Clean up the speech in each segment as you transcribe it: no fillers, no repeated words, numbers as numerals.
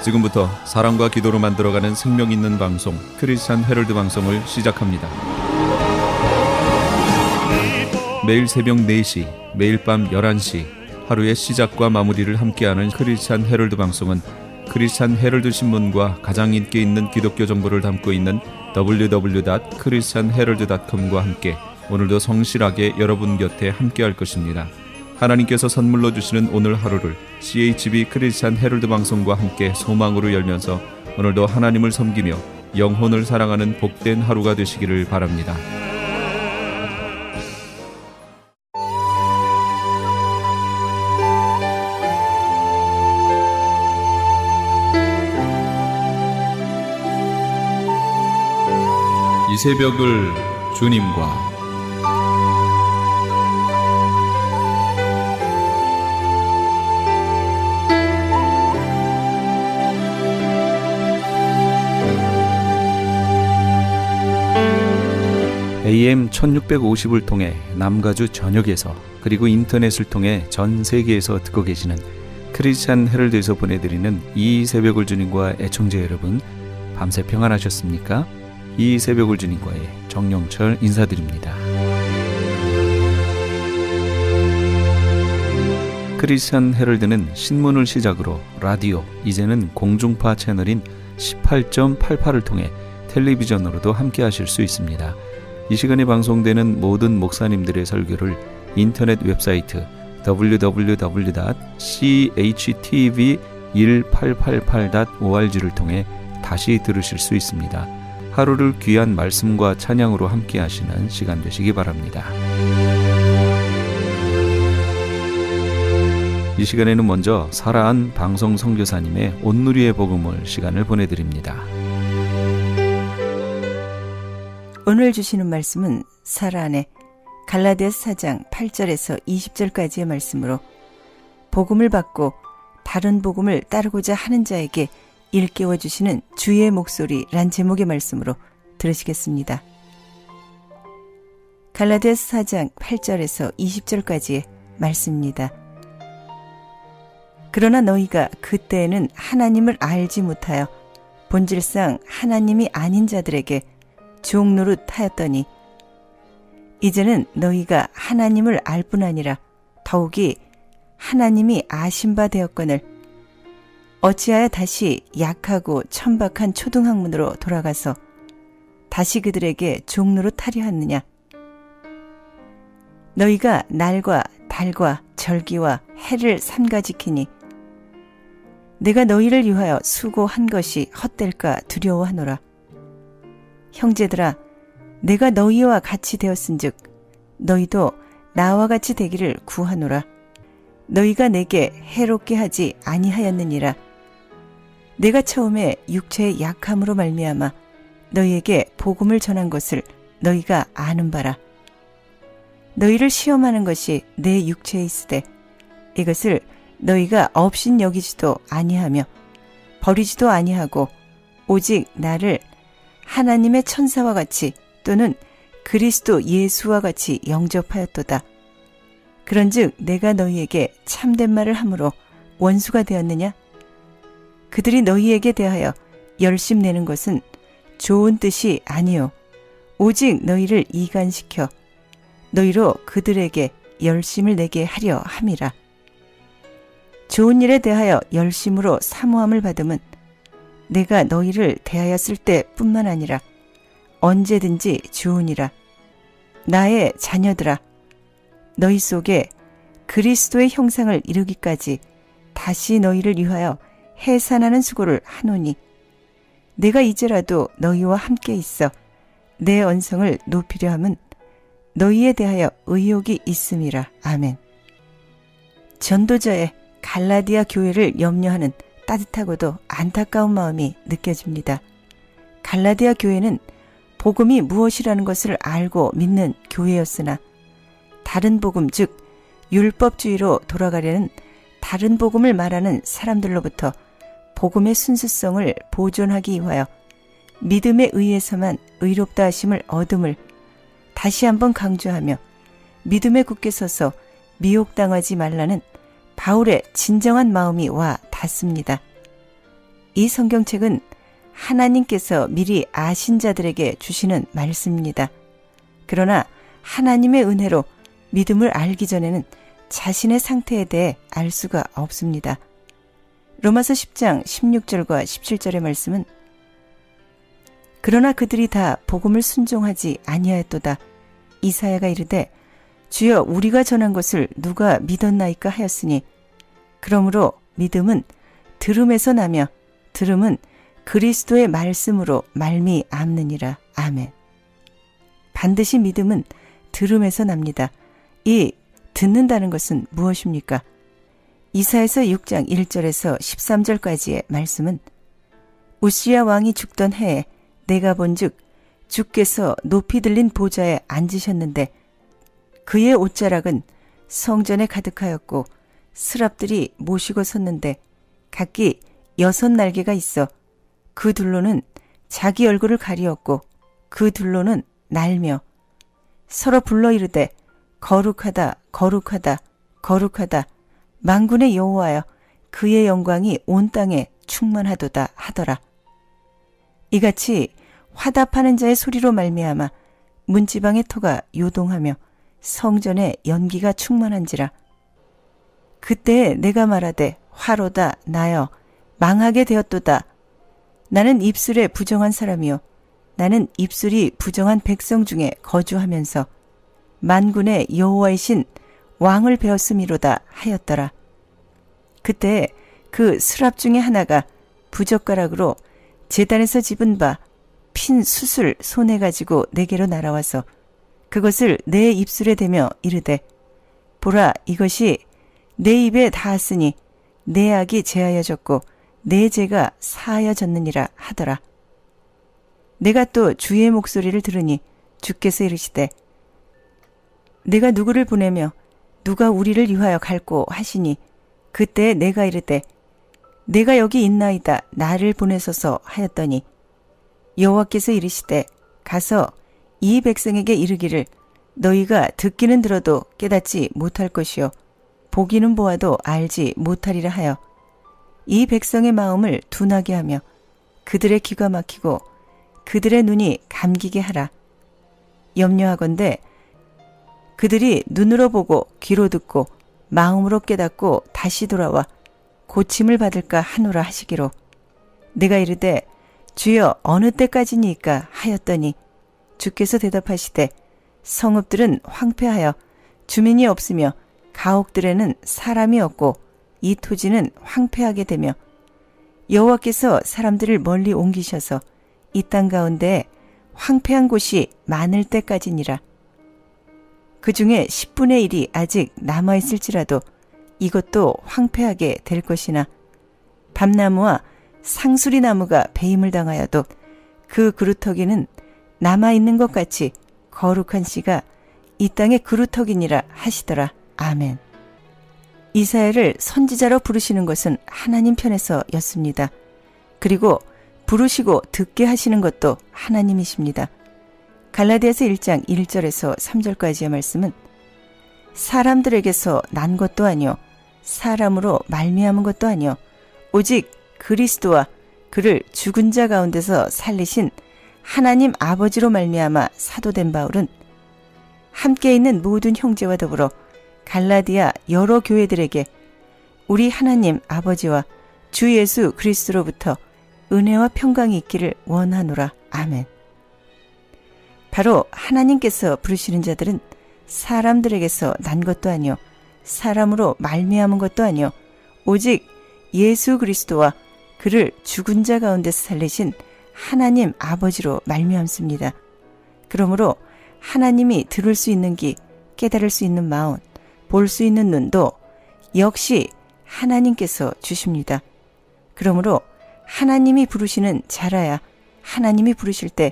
지금부터 사랑과 기도로 만들어가는 생명 있는 방송 크리스찬 헤럴드 방송을 시작합니다. 매일 새벽 4시, 매일 밤 11시 하루의 시작과 마무리를 함께하는 크리스찬 헤럴드 방송은 크리스찬 헤럴드 신문과 가장 인기 있는 기독교 정보를 담고 있는 www.christianherald.com과 함께 오늘도 성실하게 여러분 곁에 함께할 것입니다. 하나님께서 선물로 주시는 오늘 하루를 CHB 크리스찬 헤럴드 방송과 함께 소망으로 열면서 오늘도 하나님을 섬기며 영혼을 사랑하는 복된 하루가 되시기를 바랍니다. 이 새벽을 주님과 AM 1650을 통해 남가주 전역에서 그리고 인터넷을 통해 전 세계에서 듣고 계시는 크리스찬 헤럴드에서 보내드리는 이 새벽을 주님과 애청자 여러분, 밤새 평안하셨습니까? 이 새벽을 주님과의 정영철 인사드립니다. 크리스찬 헤럴드는 신문을 시작으로 라디오, 이제는 공중파 채널인 18.88을 통해 텔레비전으로도 함께 하실 수 있습니다. 이 시간에 방송되는 모든 목사님들의 설교를 인터넷 웹사이트 www.chtv1888.org를 통해 다시 들으실 수 있습니다. 하루를 귀한 말씀과 찬양으로 함께 하시는 시간 되시기 바랍니다. 이 시간에는 먼저 살아한 방송 선교사님의 온누리의 복음을 시간을 보내드립니다. 오늘 주시는 말씀은 살아안의 갈라디아서 4장 8절에서 20절까지의 말씀으로 복음을 받고 다른 복음을 따르고자 하는 자에게 일깨워 주시는 주의 목소리란 제목의 말씀으로 들으시겠습니다. 갈라디아서 4장 8절에서 20절까지의 말씀입니다. 그러나 너희가 그때에는 하나님을 알지 못하여 본질상 하나님이 아닌 자들에게 종노릇하였더니 이제는 너희가 하나님을 알 뿐 아니라 더욱이 하나님이 아신 바 되었거늘 어찌하여 다시 약하고 천박한 초등학문으로 돌아가서 다시 그들에게 종노릇하려 하느냐. 너희가 날과 달과 절기와 해를 삼가지키니 내가 너희를 위하여 수고한 것이 헛될까 두려워하노라. 형제들아, 내가 너희와 같이 되었은즉 너희도 나와 같이 되기를 구하노라. 너희가 내게 해롭게 하지 아니하였느니라. 내가 처음에 육체의 약함으로 말미암아 너희에게 복음을 전한 것을 너희가 아는 바라. 너희를 시험하는 것이 내 육체에 있으되 이것을 너희가 없인 여기지도 아니하며 버리지도 아니하고 오직 나를 하나님의 천사와 같이 또는 그리스도 예수와 같이 영접하였도다. 그런즉 내가 너희에게 참된 말을 함으로 원수가 되었느냐? 그들이 너희에게 대하여 열심내는 것은 좋은 뜻이 아니요 오직 너희를 이간시켜 너희로 그들에게 열심을 내게 하려 함이라. 좋은 일에 대하여 열심으로 사모함을 받음은 내가 너희를 대하였을 때뿐만 아니라 언제든지 좋으니라. 나의 자녀들아, 너희 속에 그리스도의 형상을 이루기까지 다시 너희를 위하여 해산하는 수고를 하노니 내가 이제라도 너희와 함께 있어 내 언성을 높이려 함은 너희에 대하여 의욕이 있음이라. 아멘. 전도자의 갈라디아 교회를 염려하는 따뜻하고도 안타까운 마음이 느껴집니다. 갈라디아 교회는 복음이 무엇이라는 것을 알고 믿는 교회였으나 다른 복음, 즉 율법주의로 돌아가려는 다른 복음을 말하는 사람들로부터 복음의 순수성을 보존하기 위하여 믿음에 의해서만 의롭다 하심을 얻음을 다시 한번 강조하며 믿음에 굳게 서서 미혹당하지 말라는 바울의 진정한 마음이 와 닿습니다. 이 성경책은 하나님께서 미리 아신 자들에게 주시는 말씀입니다. 그러나 하나님의 은혜로 믿음을 알기 전에는 자신의 상태에 대해 알 수가 없습니다. 로마서 10장 16절과 17절의 말씀은 그러나 그들이 다 복음을 순종하지 아니하였도다. 이사야가 이르되 주여 우리가 전한 것을 누가 믿었나이까 하였으니 그러므로 믿음은 들음에서 나며 들음은 그리스도의 말씀으로 말미암느니라. 아멘. 반드시 믿음은 들음에서 납니다. 이 듣는다는 것은 무엇입니까? 이사야서 6장 1절에서 13절까지의 말씀은 우시야 왕이 죽던 해에 내가 본즉 주께서 높이 들린 보좌에 앉으셨는데 그의 옷자락은 성전에 가득하였고 스랍들이 모시고 섰는데 각기 6날개가 있어 그 둘로는 자기 얼굴을 가리었고 그 둘로는 날며 서로 불러 이르되 거룩하다 거룩하다 거룩하다 만군의 여호와여 그의 영광이 온 땅에 충만하도다 하더라. 이같이 화답하는 자의 소리로 말미암아 문지방의 터가 요동하며 성전에 연기가 충만한지라. 그때에 내가 말하되 화로다 나여 망하게 되었도다. 나는 입술에 부정한 사람이요 나는 입술이 부정한 백성 중에 거주하면서 만군의 여호와이신 왕을 배웠음이로다 하였더라. 그때 그 스랍 중에 하나가 부젓가락으로 제단에서 집은 바 핀 숯을 손에 가지고 내게로 날아와서 그것을 내 입술에 대며 이르되 보라 이것이 내 입에 닿았으니 내 악이 제하여졌고 내 죄가 사하여졌느니라 하더라. 내가 또 주의 목소리를 들으니 주께서 이르시되 내가 누구를 보내며 누가 우리를 위하여 갈꼬 하시니 그때 내가 이르되 내가 여기 있나이다 나를 보내소서 하였더니 여호와께서 이르시되 가서 이 백성에게 이르기를 너희가 듣기는 들어도 깨닫지 못할 것이요 보기는 보아도 알지 못하리라 하여 이 백성의 마음을 둔하게 하며 그들의 귀가 막히고 그들의 눈이 감기게 하라. 염려하건대 그들이 눈으로 보고 귀로 듣고 마음으로 깨닫고 다시 돌아와 고침을 받을까 하노라 하시기로 내가 이르되 주여 어느 때까지니까 하였더니 주께서 대답하시되 성읍들은 황폐하여 주민이 없으며 가옥들에는 사람이 없고 이 토지는 황폐하게 되며 여호와께서 사람들을 멀리 옮기셔서 이 땅 가운데 황폐한 곳이 많을 때까지니라. 그 중에 10분의 1이 아직 남아있을지라도 이것도 황폐하게 될 것이나 밤나무와 상수리 나무가 배임을 당하여도 그 그루터기는 남아있는 것 같이 거룩한 씨가 이 땅의 그루터기니라 하시더라. 아멘. 이사야를 선지자로 부르시는 것은 하나님 편에서였습니다. 그리고 부르시고 듣게 하시는 것도 하나님이십니다. 갈라디아서 1장 1절에서 3절까지의 말씀은 사람들에게서 난 것도 아니요 사람으로 말미암은 것도 아니요 오직 그리스도와 그를 죽은 자 가운데서 살리신 하나님 아버지로 말미암아 사도된 바울은 함께 있는 모든 형제와 더불어 갈라디아 여러 교회들에게 우리 하나님 아버지와 주 예수 그리스도로부터 은혜와 평강이 있기를 원하노라. 아멘. 바로 하나님께서 부르시는 자들은 사람들에게서 난 것도 아니요 사람으로 말미암은 것도 아니요 오직 예수 그리스도와 그를 죽은 자 가운데서 살리신 하나님 아버지로 말미암습니다. 그러므로 하나님이 들을 수 있는 귀, 깨달을 수 있는 마음, 볼 수 있는 눈도 역시 하나님께서 주십니다. 그러므로 하나님이 부르시는 자라야 하나님이 부르실 때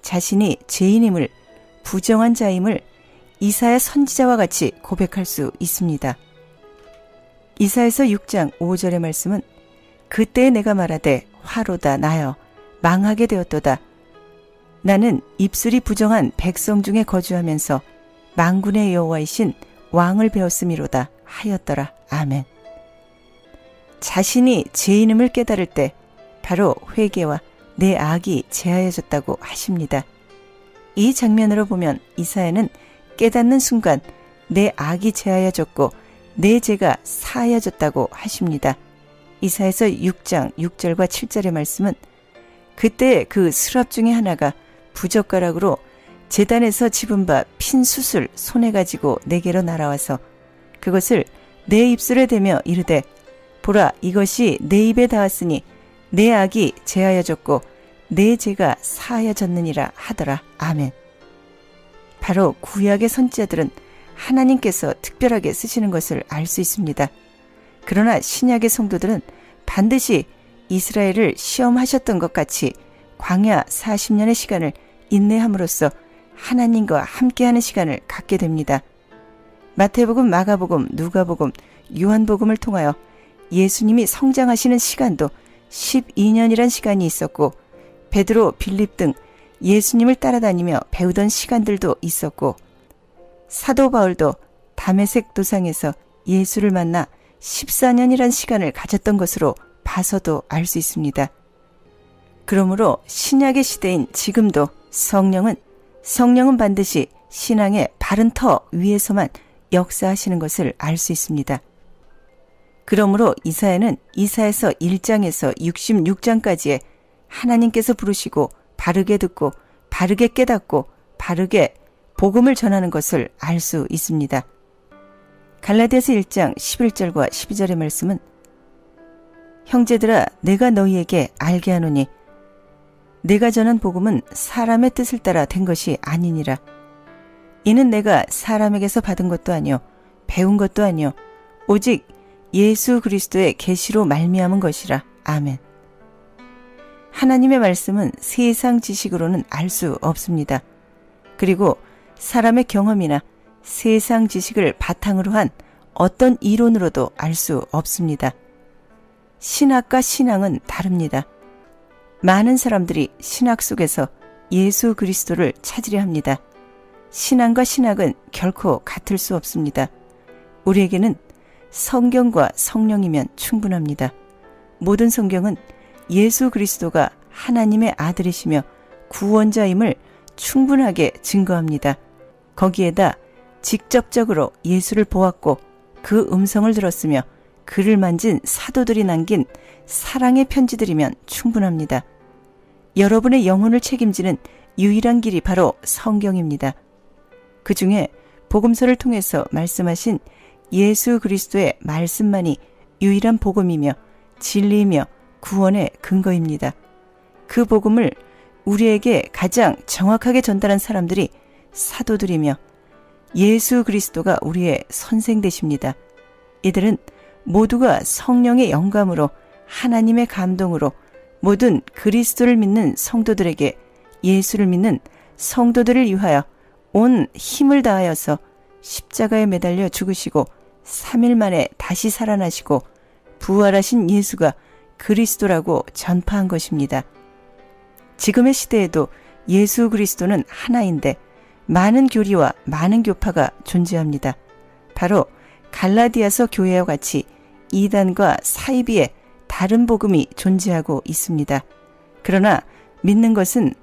자신이 죄인임을 부정한 자임을 이사야 선지자와 같이 고백할 수 있습니다. 이사야서 6장 5절의 말씀은 그때 내가 말하되 화로다 나여 망하게 되었도다. 나는 입술이 부정한 백성 중에 거주하면서 만군의 여호와이신 왕을 배웠음이로다 하였더라. 아멘. 자신이 죄인임을 깨달을 때 바로 회개와 내 악이 제하여졌다고 하십니다. 이 장면으로 보면 이사야는 깨닫는 순간 내 악이 제하여졌고 내 죄가 사하여졌다고 하십니다. 이사야서 6장 6절과 7절의 말씀은 그때 그 수랍 중에 하나가 부젓가락으로 제단에서 집은 바 핀 숯을 손에 가지고 내게로 날아와서 그것을 내 입술에 대며 이르되 보라 이것이 내 입에 닿았으니 내 악이 제하여졌고 내 죄가 사하여졌느니라 하더라. 아멘. 바로 구약의 선지자들은 하나님께서 특별하게 쓰시는 것을 알 수 있습니다. 그러나 신약의 성도들은 반드시 이스라엘을 시험하셨던 것 같이 광야 40년의 시간을 인내함으로써 하나님과 함께하는 시간을 갖게 됩니다. 마태복음, 마가복음, 누가복음, 요한복음을 통하여 예수님이 성장하시는 시간도 12년이란 시간이 있었고 베드로, 빌립 등 예수님을 따라다니며 배우던 시간들도 있었고 사도 바울도 다메섹 도상에서 예수를 만나 14년이란 시간을 가졌던 것으로 봐서도 알 수 있습니다. 그러므로 신약의 시대인 지금도 성령은 반드시 신앙의 바른 터 위에서만 역사하시는 것을 알 수 있습니다. 그러므로 이사야는 이사야서 1장에서 66장까지에 하나님께서 부르시고 바르게 듣고 바르게 깨닫고 바르게 복음을 전하는 것을 알 수 있습니다. 갈라디아서 1장 11절과 12절의 말씀은 형제들아 내가 너희에게 알게 하노니 내가 전한 복음은 사람의 뜻을 따라 된 것이 아니니라. 이는 내가 사람에게서 받은 것도 아니요 배운 것도 아니요 오직 예수 그리스도의 계시로 말미암은 것이라. 아멘. 하나님의 말씀은 세상 지식으로는 알 수 없습니다. 그리고 사람의 경험이나 세상 지식을 바탕으로 한 어떤 이론으로도 알 수 없습니다. 신학과 신앙은 다릅니다. 많은 사람들이 신학 속에서 예수 그리스도를 찾으려 합니다. 신앙과 신학은 결코 같을 수 없습니다. 우리에게는 성경과 성령이면 충분합니다. 모든 성경은 예수 그리스도가 하나님의 아들이시며 구원자임을 충분하게 증거합니다. 거기에다 직접적으로 예수를 보았고 그 음성을 들었으며 그를 만진 사도들이 남긴 사랑의 편지들이면 충분합니다. 여러분의 영혼을 책임지는 유일한 길이 바로 성경입니다. 그 중에 복음서를 통해서 말씀하신 예수 그리스도의 말씀만이 유일한 복음이며 진리이며 구원의 근거입니다. 그 복음을 우리에게 가장 정확하게 전달한 사람들이 사도들이며 예수 그리스도가 우리의 선생 되십니다. 이들은 모두가 성령의 영감으로 하나님의 감동으로 모든 그리스도를 믿는 성도들에게 예수를 믿는 성도들을 위하여 온 힘을 다하여서 십자가에 매달려 죽으시고 3일 만에 다시 살아나시고 부활하신 예수가 그리스도라고 전파한 것입니다. 지금의 시대에도 예수 그리스도는 하나인데 많은 교리와 많은 교파가 존재합니다. 바로 갈라디아서 교회와 같이 이단과 사이비의 다른 복음이 존재하고 있습니다. 그러나 믿는 것은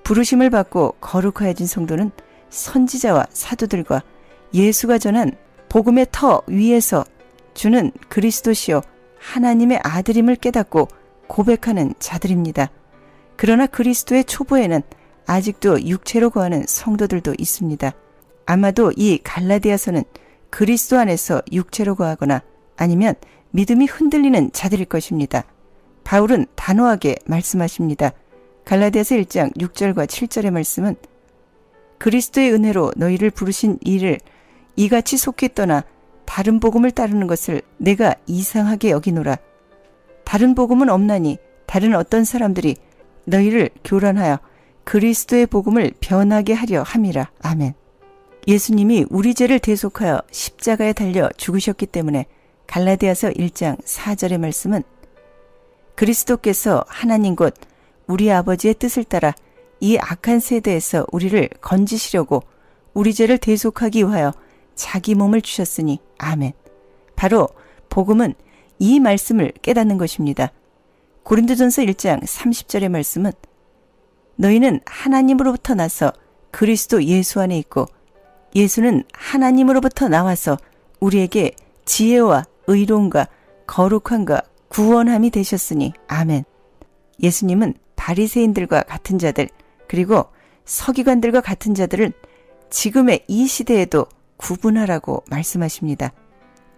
부르심을 받고 거룩하여진 성도는 선지자와 사도들과 예수가 전한 복음의 터 위에서 주는 그리스도시요 하나님의 아들임을 깨닫고 고백하는 자들입니다. 그러나 그리스도의 초보에는 아직도 육체로 거하는 성도들도 있습니다. 아마도 이 갈라디아서는 그리스도 안에서 육체로 거하거나 아니면 믿음이 흔들리는 자들일 것입니다. 바울은 단호하게 말씀하십니다. 갈라디아서 1장 6절과 7절의 말씀은 그리스도의 은혜로 너희를 부르신 이를 이같이 속히 떠나 다른 복음을 따르는 것을 내가 이상하게 여기노라. 다른 복음은 없나니 다른 어떤 사람들이 너희를 교란하여 그리스도의 복음을 변하게 하려 함이라. 아멘. 예수님이 우리 죄를 대속하여 십자가에 달려 죽으셨기 때문에 갈라디아서 1장 4절의 말씀은 그리스도께서 하나님 곧 우리 아버지의 뜻을 따라 이 악한 세대에서 우리를 건지시려고 우리 죄를 대속하기 위하여 자기 몸을 주셨으니 아멘. 바로 복음은 이 말씀을 깨닫는 것입니다. 고린도전서 1장 30절의 말씀은 너희는 하나님으로부터 나서 그리스도 예수 안에 있고 예수는 하나님으로부터 나와서 우리에게 지혜와 의로움과 거룩함과 구원함이 되셨으니 아멘. 예수님은 바리새인들과 같은 자들 그리고 서기관들과 같은 자들은 지금의 이 시대에도 구분하라고 말씀하십니다.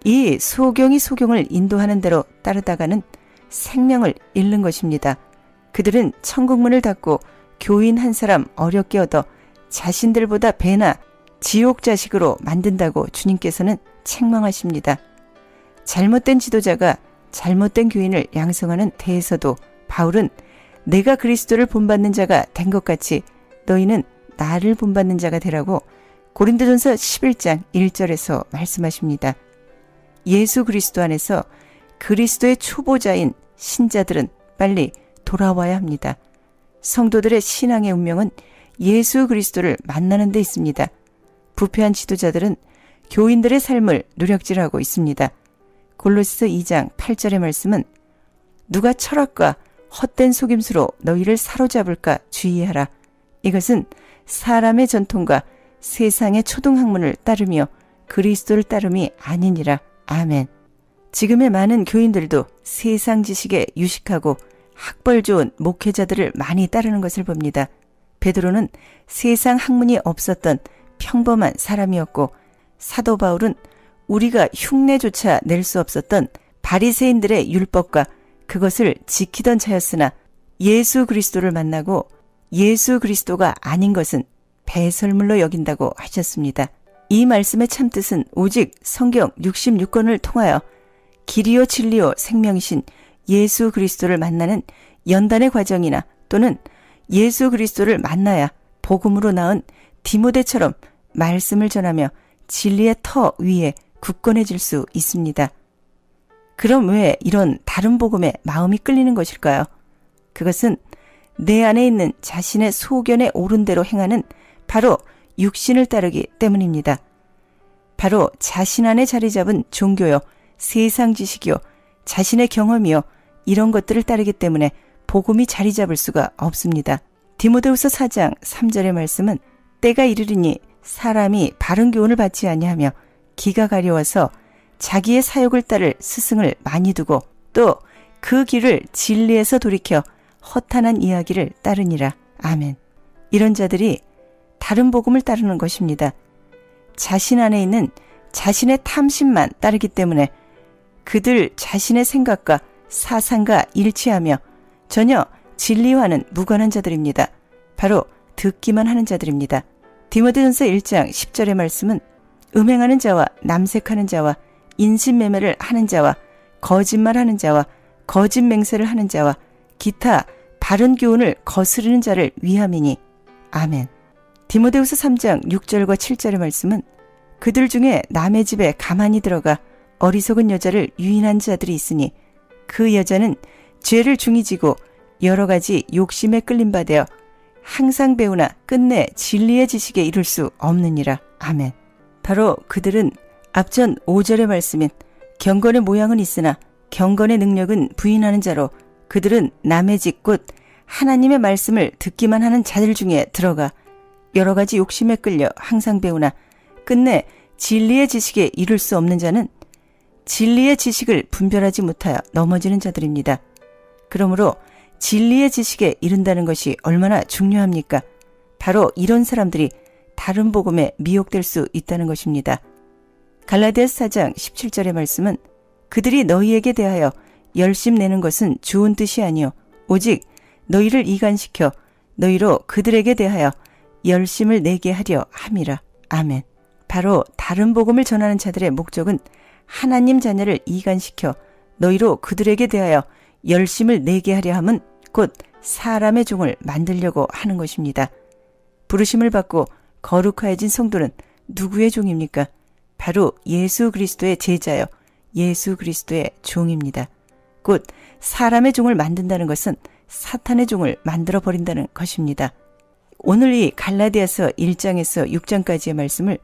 이 소경이 소경을 인도하는 대로 따르다가는 생명을 잃는 것입니다. 그들은 천국문을 닫고 교인 한 사람 어렵게 얻어 자신들보다 배나 지옥 자식으로 만든다고 주님께서는 책망하십니다. 잘못된 지도자가 잘못된 교인을 양성하는 데에서도 바울은 내가 그리스도를 본받는 자가 된 것 같이 너희는 나를 본받는 자가 되라고 고린도전서 11장 1절에서 말씀하십니다. 예수 그리스도 안에서 그리스도의 초보자인 신자들은 빨리 돌아와야 합니다. 성도들의 신앙의 운명은 예수 그리스도를 만나는 데 있습니다. 부패한 지도자들은 교인들의 삶을 누력질하고 있습니다. 골로새서 2장 8절의 말씀은 누가 철학과 헛된 속임수로 너희를 사로잡을까 주의하라. 이것은 사람의 전통과 세상의 초등학문을 따르며 그리스도를 따름이 아니니라. 아멘. 지금의 많은 교인들도 세상 지식에 유식하고 학벌 좋은 목회자들을 많이 따르는 것을 봅니다. 베드로는 세상 학문이 없었던 평범한 사람이었고 사도 바울은 우리가 흉내조차 낼 수 없었던 바리새인들의 율법과 그것을 지키던 자였으나 예수 그리스도를 만나고 예수 그리스도가 아닌 것은 배설물로 여긴다고 하셨습니다. 이 말씀의 참뜻은 오직 성경 66권을 통하여 길이요 진리요 생명이신 예수 그리스도를 만나는 연단의 과정이나 또는 예수 그리스도를 만나야 복음으로 나은 디모데처럼 말씀을 전하며 진리의 터 위에 굳건해질 수 있습니다. 그럼 왜 이런 다른 복음에 마음이 끌리는 것일까요? 그것은 내 안에 있는 자신의 소견에 옳은 대로 행하는 바로 육신을 따르기 때문입니다. 바로 자신 안에 자리 잡은 종교요, 세상 지식이요, 자신의 경험이요, 이런 것들을 따르기 때문에 복음이 자리 잡을 수가 없습니다. 디모데후서 4장 3절의 말씀은 때가 이르리니 사람이 바른 교훈을 받지 아니하며 기가 가려워서 자기의 사욕을 따를 스승을 많이 두고 또 그 길을 진리에서 돌이켜 허탄한 이야기를 따르니라. 아멘. 이런 자들이 다른 복음을 따르는 것입니다. 자신 안에 있는 자신의 탐심만 따르기 때문에 그들 자신의 생각과 사상과 일치하며 전혀 진리와는 무관한 자들입니다. 바로 듣기만 하는 자들입니다. 디모데전서 1장 10절의 말씀은 음행하는 자와 남색하는 자와 인신매매를 하는 자와 거짓말하는 자와 거짓 맹세를 하는 자와 기타 바른 교훈을 거스르는 자를 위함이니. 아멘. 디모데후서 3장 6절과 7절의 말씀은 그들 중에 남의 집에 가만히 들어가 어리석은 여자를 유인한 자들이 있으니 그 여자는 죄를 중히 지고 여러 가지 욕심에 끌림바 되어 항상 배우나 끝내 진리의 지식에 이를 수 없느니라. 아멘. 바로 그들은 앞전 5절의 말씀인 경건의 모양은 있으나 경건의 능력은 부인하는 자로 그들은 남의 집 곧 하나님의 말씀을 듣기만 하는 자들 중에 들어가 여러 가지 욕심에 끌려 항상 배우나 끝내 진리의 지식에 이를 수 없는 자는 진리의 지식을 분별하지 못하여 넘어지는 자들입니다. 그러므로 진리의 지식에 이른다는 것이 얼마나 중요합니까? 바로 이런 사람들이 다른 복음에 미혹될 수 있다는 것입니다. 갈라디아서 4장 17절의 말씀은 그들이 너희에게 대하여 열심 내는 것은 좋은 뜻이 아니요 오직 너희를 이간시켜 너희로 그들에게 대하여 열심을 내게 하려 함이라. 아멘. 바로 다른 복음을 전하는 자들의 목적은 하나님 자녀를 이간시켜 너희로 그들에게 대하여 열심을 내게 하려 함은 곧 사람의 종을 만들려고 하는 것입니다. 부르심을 받고 거룩하여진 성도는 누구의 종입니까? 바로 예수 그리스도의 제자요, 예수 그리스도의 종입니다. 곧 사람의 종을 만든다는 것은 사탄의 종을 만들어 버린다는 것입니다. 오늘 이 갈라디아서 1장에서 6장까지의 말씀을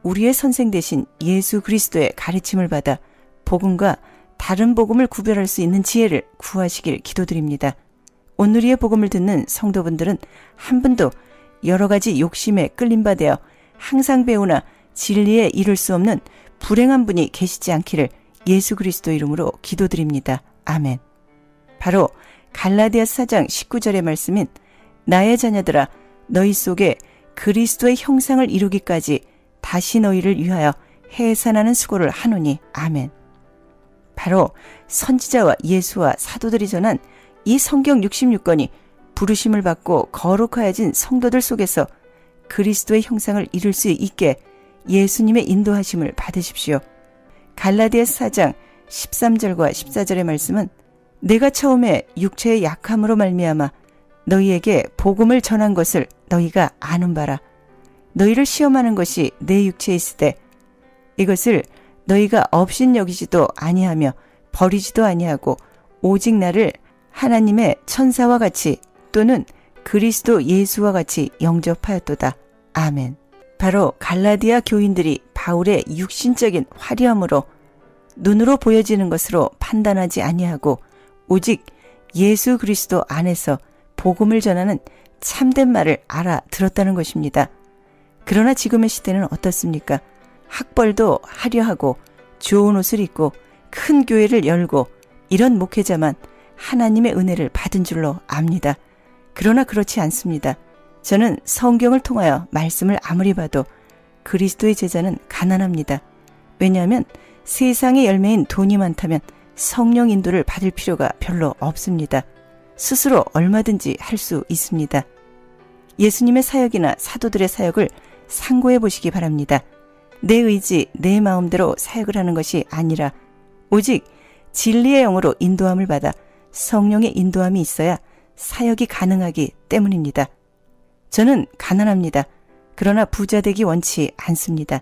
우리의 선생 되신 예수 그리스도의 가르침을 받아 복음과 다른 복음을 구별할 수 있는 지혜를 구하시길 기도드립니다. 오늘의 복음을 듣는 성도분들은 한 분도 여러 가지 욕심에 끌림받아 항상 배우나 진리에 이를 수 없는 불행한 분이 계시지 않기를 예수 그리스도 이름으로 기도드립니다. 아멘. 바로 갈라디아서 4장 19절의 말씀인 나의 자녀들아 너희 속에 그리스도의 형상을 이루기까지 다시 너희를 위하여 해산하는 수고를 하노니. 아멘. 바로 선지자와 예수와 사도들이 전한 이 성경 66권이 부르심을 받고 거룩하여진 성도들 속에서 그리스도의 형상을 이룰 수 있게 예수님의 인도하심을 받으십시오. 갈라디아서 4장 13절과 14절의 말씀은 내가 처음에 육체의 약함으로 말미암아 너희에게 복음을 전한 것을 너희가 아는 바라. 너희를 시험하는 것이 내 육체에 있으되 이것을 너희가 업신여기지도 아니하며 버리지도 아니하고 오직 나를 하나님의 천사와 같이 또는 그리스도 예수와 같이 영접하였도다. 아멘. 바로 갈라디아 교인들이 바울의 육신적인 화려함으로 눈으로 보여지는 것으로 판단하지 아니하고 오직 예수 그리스도 안에서 복음을 전하는 참된 말을 알아들었다는 것입니다. 그러나 지금의 시대는 어떻습니까? 학벌도 화려하고 좋은 옷을 입고 큰 교회를 열고 이런 목회자만 하나님의 은혜를 받은 줄로 압니다. 그러나 그렇지 않습니다. 저는 성경을 통하여 말씀을 아무리 봐도 그리스도의 제자는 가난합니다. 왜냐하면 세상의 열매인 돈이 많다면 성령 인도를 받을 필요가 별로 없습니다. 스스로 얼마든지 할 수 있습니다. 예수님의 사역이나 사도들의 사역을 상고해 보시기 바랍니다. 내 의지, 내 마음대로 사역을 하는 것이 아니라 오직 진리의 영으로 인도함을 받아 성령의 인도함이 있어야 사역이 가능하기 때문입니다. 저는 가난합니다. 그러나 부자 되기 원치 않습니다.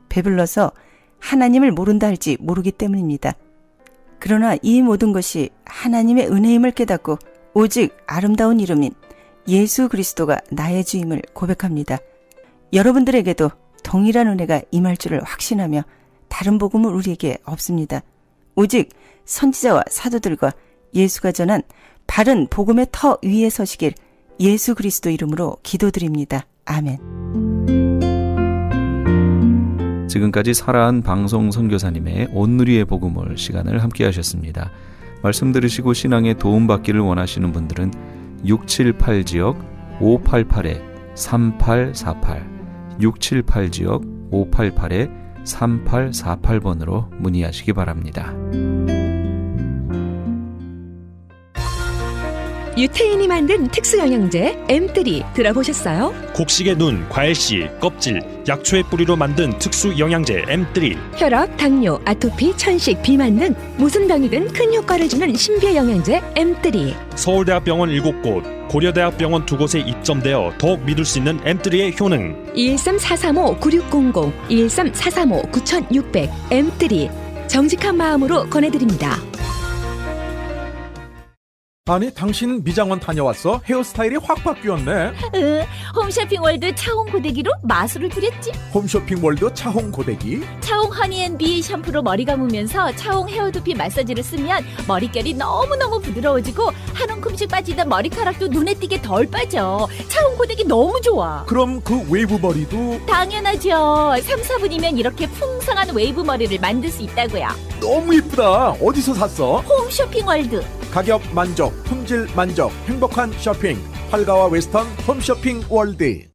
배불러서 하나님을 모른다 할지 모르기 때문입니다. 그러나 이 모든 것이 하나님의 은혜임을 깨닫고 오직 아름다운 이름인 예수 그리스도가 나의 주임을 고백합니다. 여러분들에게도 동일한 은혜가 임할 줄을 확신하며 다른 복음은 우리에게 없습니다. 오직 선지자와 사도들과 예수가 전한 바른 복음의 터 위에 서시길 예수 그리스도 이름으로 기도드립니다. 아멘. 지금까지 살아한 방송 선교사님의 온누리의 복음을 시간을 함께 하셨습니다. 말씀 들으시고 신앙에 도움받기를 원하시는 분들은 678지역 588-3848 678지역 588-3848번으로 문의하시기 바랍니다. 유태인이 만든 특수영양제 M3 들어보셨어요? 곡식의 눈, 과일씨, 껍질, 약초의 뿌리로 만든 특수 영양제 M3. 혈압, 당뇨, 아토피, 천식, 비만 등 무슨 병이든 큰 효과를 주는 신비의 영양제 M3. 서울대학병원 7곳, 고려대학병원 2곳에 입점되어 더욱 믿을 수 있는 M3의 효능. 213-435-9600, 213-435-9600 M3. 정직한 마음으로 권해드립니다. 아니 당신 미장원 다녀왔어? 헤어스타일이 확 바뀌었네. 홈쇼핑월드 차홍 고데기로 마술을 부렸지. 홈쇼핑월드 차홍 고데기. 차홍 허니앤비 샴푸로 머리 감으면서 차홍 헤어두피 마사지를 쓰면 머릿결이 너무너무 부드러워지고 한 움큼씩 빠지던 머리카락도 눈에 띄게 덜 빠져. 차홍 고데기 너무 좋아. 그럼 그 웨이브 머리도 당연하죠. 3, 4분이면 이렇게 풍성한 웨이브 머리를 만들 수 있다고요. 너무 이쁘다. 어디서 샀어? 홈쇼핑월드. 가격 만족, 품질 만족, 행복한 쇼핑. 활가와 웨스턴 홈쇼핑 월드.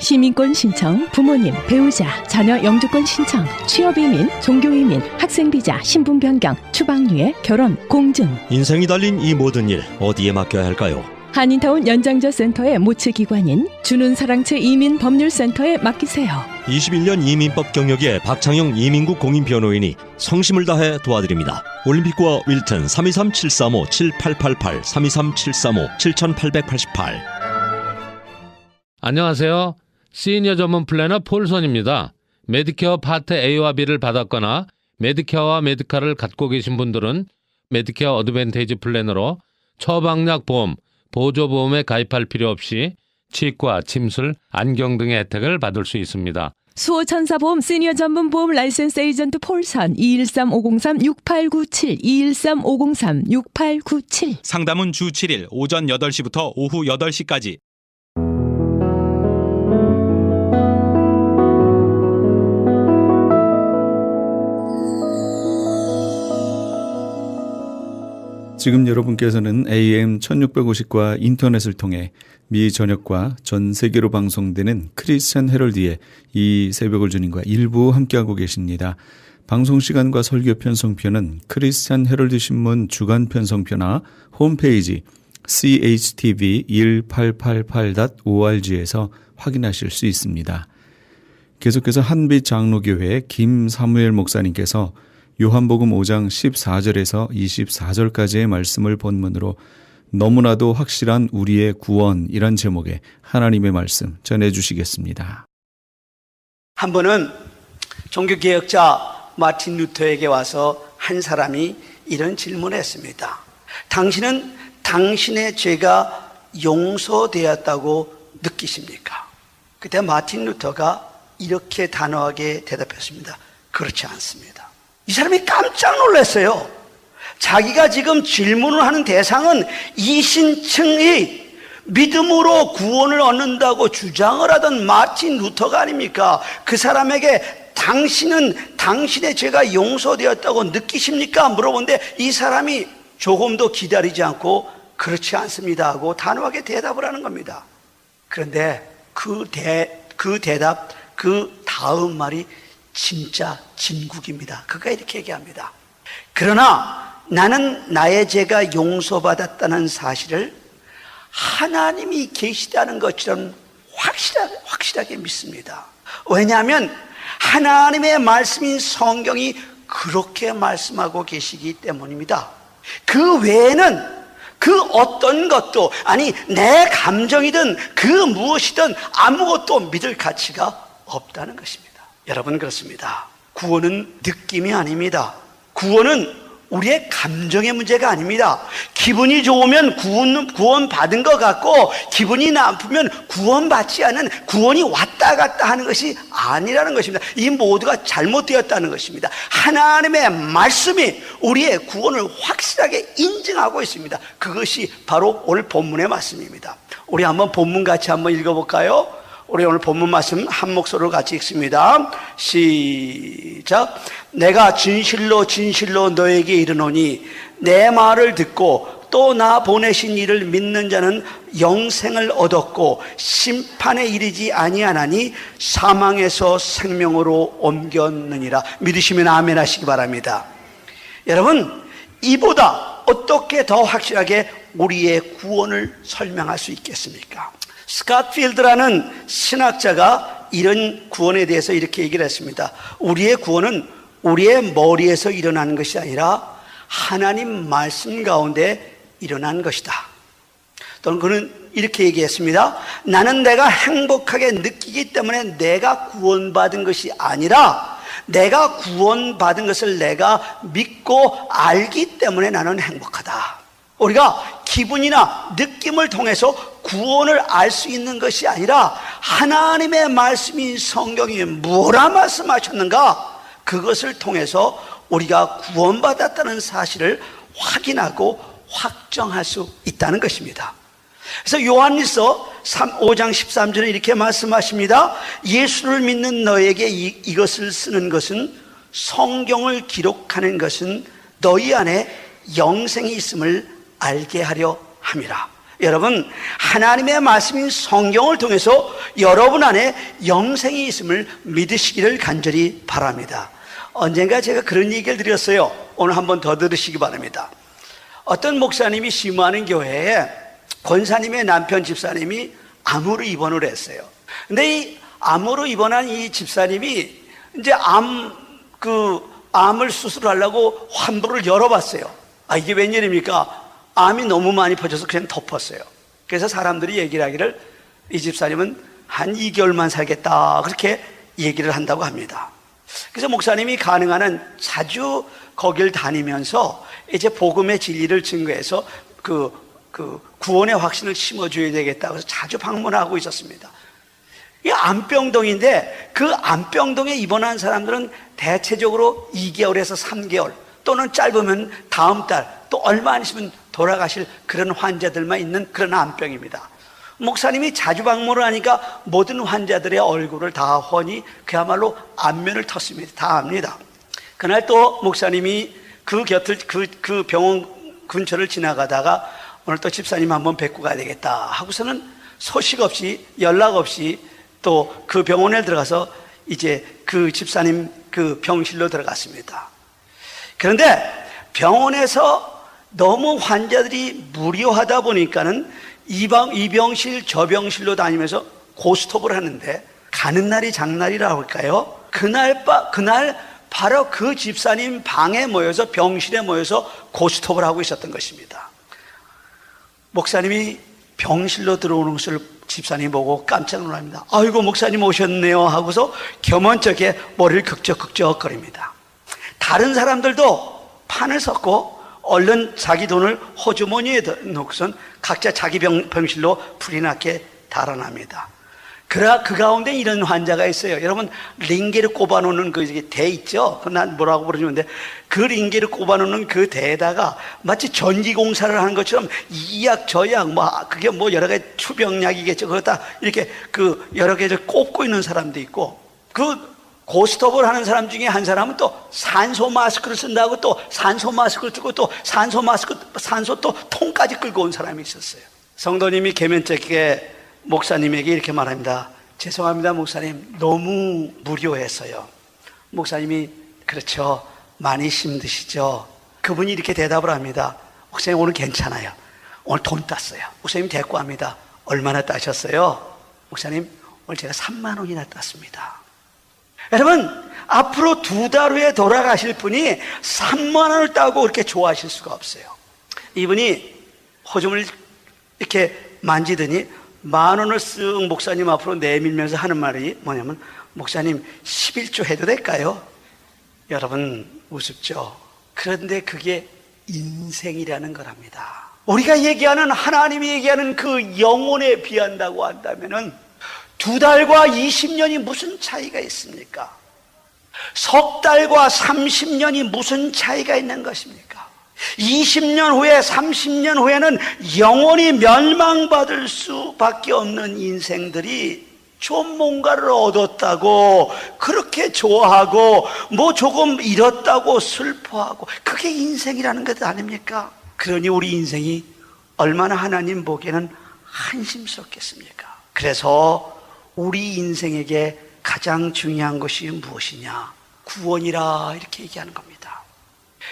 시민권 신청, 부모님, 배우자, 자녀 영주권 신청, 취업이민, 종교이민, 학생비자, 신분 변경, 추방유예, 결혼, 공증. 인생이 달린 이 모든 일 어디에 맡겨야 할까요? 한인타운 연장자 센터의 모치기관인 주는사랑채 이민법률센터에 맡기세요. 21년 이민법 경력의 박창영 이민국 공인변호인이 성심을 다해 도와드립니다. 올림픽과 윌튼 323-735-7888 323-735-7888. 안녕하세요. 시니어 전문 플래너 폴선입니다. 메디케어 파트 A와 B를 받았거나 메디케어와 메디카를 갖고 계신 분들은 메디케어 어드밴테이지 플래너로 처방약 보험, 보조보험에 가입할 필요 없이 치과, 침술, 안경 등의 혜택을 받을 수 있습니다. 수호천사보험 시니어 전문 보험 라이센스 에이전트 폴선 213-503-6897 213-503-6897 상담은 주 7일 오전 8시부터 오후 8시까지. 지금 여러분께서는 AM 1650과 인터넷을 통해 미 전역과 전 세계로 방송되는 크리스찬 헤럴드의 이 새벽을 주님과 일부 함께하고 계십니다. 방송 시간과 설교 편성표는 크리스찬 헤럴드 신문 주간 편성표나 홈페이지 chtv1888.org에서 확인하실 수 있습니다. 계속해서 한빛 장로교회 김사무엘 목사님께서 요한복음 5장 14절에서 24절까지의 말씀을 본문으로 너무나도 확실한 우리의 구원이란 제목의 하나님의 말씀 전해주시겠습니다. 한 번은 종교개혁자 마틴 루터에게 와서 한 사람이 이런 질문을 했습니다. 당신은 당신의 죄가 용서되었다고 느끼십니까? 그때 마틴 루터가 이렇게 단호하게 대답했습니다. 그렇지 않습니다. 이 사람이 깜짝 놀랐어요. 자기가 지금 질문을 하는 대상은 이신층이 믿음으로 구원을 얻는다고 주장을 하던 마틴 루터가 아닙니까? 그 사람에게 당신은 당신의 죄가 용서되었다고 느끼십니까? 물어보는데 이 사람이 조금도 기다리지 않고 그렇지 않습니다 하고 단호하게 대답을 하는 겁니다. 그런데 그 다음 말이 진짜 진국입니다. 그가 이렇게 얘기합니다. 그러나 나는 나의 죄가 용서받았다는 사실을 하나님이 계시다는 것처럼 확실하게 믿습니다. 왜냐하면 하나님의 말씀인 성경이 그렇게 말씀하고 계시기 때문입니다. 그 외에는 그 어떤 것도, 아니 내 감정이든 그 무엇이든 아무것도 믿을 가치가 없다는 것입니다. 여러분, 그렇습니다. 구원은 느낌이 아닙니다. 구원은 우리의 감정의 문제가 아닙니다. 기분이 좋으면 구원 받은 것 같고 기분이 나쁘면 구원받지 않은, 구원이 왔다 갔다 하는 것이 아니라는 것입니다. 이 모두가 잘못되었다는 것입니다. 하나님의 말씀이 우리의 구원을 확실하게 인증하고 있습니다. 그것이 바로 오늘 본문의 말씀입니다. 우리 한번 본문 같이 한번 읽어볼까요? 우리 오늘 본문 말씀 한 목소리로 같이 읽습니다. 시작. 내가 진실로 너에게 이르노니 내 말을 듣고 또 나 보내신 이를 믿는 자는 영생을 얻었고 심판에 이르지 아니하나니 사망에서 생명으로 옮겼느니라. 믿으시면 아멘 하시기 바랍니다. 여러분, 이보다 어떻게 더 확실하게 우리의 구원을 설명할 수 있겠습니까? 스캇필드라는 신학자가 이런 구원에 대해서 이렇게 얘기를 했습니다. 우리의 구원은 우리의 머리에서 일어나는 것이 아니라 하나님 말씀 가운데 일어난 것이다. 또는 그는 이렇게 얘기했습니다. 나는 내가 행복하게 느끼기 때문에 내가 구원받은 것이 아니라 내가 구원받은 것을 내가 믿고 알기 때문에 나는 행복하다. 우리가 기분이나 느낌을 통해서 구원을 알 수 있는 것이 아니라 하나님의 말씀인 성경이 뭐라 말씀하셨는가, 그것을 통해서 우리가 구원받았다는 사실을 확인하고 확정할 수 있다는 것입니다. 그래서 요한일서 5장 13절에 이렇게 말씀하십니다. 예수를 믿는 너에게 이것을 쓰는 것은, 성경을 기록하는 것은 너희 안에 영생이 있음을 알게 하려 함이라. 여러분, 하나님의 말씀인 성경을 통해서 여러분 안에 영생이 있음을 믿으시기를 간절히 바랍니다. 언젠가 제가 그런 얘기를 드렸어요. 오늘 한번 더 들으시기 바랍니다. 어떤 목사님이 심호하는 교회에 권사님의 남편 집사님이 암으로 입원을 했어요. 근데 이 암으로 입원한 이 집사님이 이제 암을 수술하려고 환부를 열어봤어요. 이게 웬일입니까? 암이 너무 많이 퍼져서 그냥 덮었어요. 그래서 사람들이 얘기를 하기를 이 집사님은 한 2개월만 살겠다, 그렇게 얘기를 한다고 합니다. 그래서 목사님이 가능한 한 자주 거길 다니면서 이제 복음의 진리를 증거해서 구원의 확신을 심어줘야 되겠다, 그래서 자주 방문하고 있었습니다. 이 암병동인데 그 암병동에 입원한 사람들은 대체적으로 2개월에서 3개월 또는 짧으면 다음 달 또 얼마 안 있으면 돌아가실 그런 환자들만 있는 그런 암병입니다. 목사님이 자주 방문을 하니까 모든 환자들의 얼굴을 다 훤히 그야말로 안면을 텄습니다. 다 압니다. 그날 또 목사님이 그 곁을 그 병원 근처를 지나가다가 오늘 또 집사님 한번 뵙고 가야 되겠다 하고서는 소식 없이 연락 없이 또 그 병원에 들어가서 이제 그 집사님 그 병실로 들어갔습니다. 그런데 병원에서 너무 환자들이 무료하다 보니까는 이 병실 저 병실로 다니면서 고스톱을 하는데 가는 날이 장날이라고 할까요? 그날 바로 그 집사님 방에 모여서 병실에 모여서 고스톱을 하고 있었던 것입니다. 목사님이 병실로 들어오는 것을 집사님이 보고 깜짝 놀랍니다. 아이고 목사님 오셨네요 하고서 겸언쩍게 머리를 극적극적거립니다. 다른 사람들도 판을 섰고 얼른 자기 돈을 호주머니에 넣고선 각자 자기 병실로 불이 나게 달아납니다. 그 가운데 이런 환자가 있어요. 여러분 링게를 꼽아놓는 그 대 있죠? 난 뭐라고 부르는데 그 링게를 꼽아놓는 그 대에다가 마치 전기공사를 하는 것처럼 이약 저약 그게 여러 가지 추병약이겠죠. 그거 다 이렇게 그 여러 개를 꼽고 있는 사람도 있고 그 고스톱을 하는 사람 중에 한 사람은 또 산소 마스크를 쓴다고 또 산소 마스크를 쓰고 또 산소 또 통까지 끌고 온 사람이 있었어요. 성도님이 개면쩍게 목사님에게 이렇게 말합니다. 죄송합니다 목사님 너무 무료했어요. 목사님이 그렇죠 많이 힘드시죠. 그분이 이렇게 대답을 합니다. 목사님 오늘 괜찮아요. 오늘 돈 땄어요. 목사님 대꾸합니다. 얼마나 따셨어요? 목사님 오늘 제가 3만 원이나 땄습니다. 여러분 앞으로 2달 후에 돌아가실 분이 3만 원을 따고 그렇게 좋아하실 수가 없어요. 이분이 호주머니를 이렇게 만지더니 10,000원을 쓱 목사님 앞으로 내밀면서 하는 말이 뭐냐면 목사님 11조 해도 될까요? 여러분 우습죠. 그런데 그게 인생이라는 거랍니다. 우리가 얘기하는 하나님이 얘기하는 그 영혼에 비한다고 한다면은 2달과 20년이 무슨 차이가 있습니까? 석 달과 30년이 무슨 차이가 있는 것입니까? 20년 후에 30년 후에는 영원히 멸망받을 수밖에 없는 인생들이 좀 뭔가를 얻었다고 그렇게 좋아하고 조금 잃었다고 슬퍼하고 그게 인생이라는 것 아닙니까? 그러니 우리 인생이 얼마나 하나님 보기에는 한심스럽겠습니까? 그래서 우리 인생에게 가장 중요한 것이 무엇이냐? 구원이라 이렇게 얘기하는 겁니다.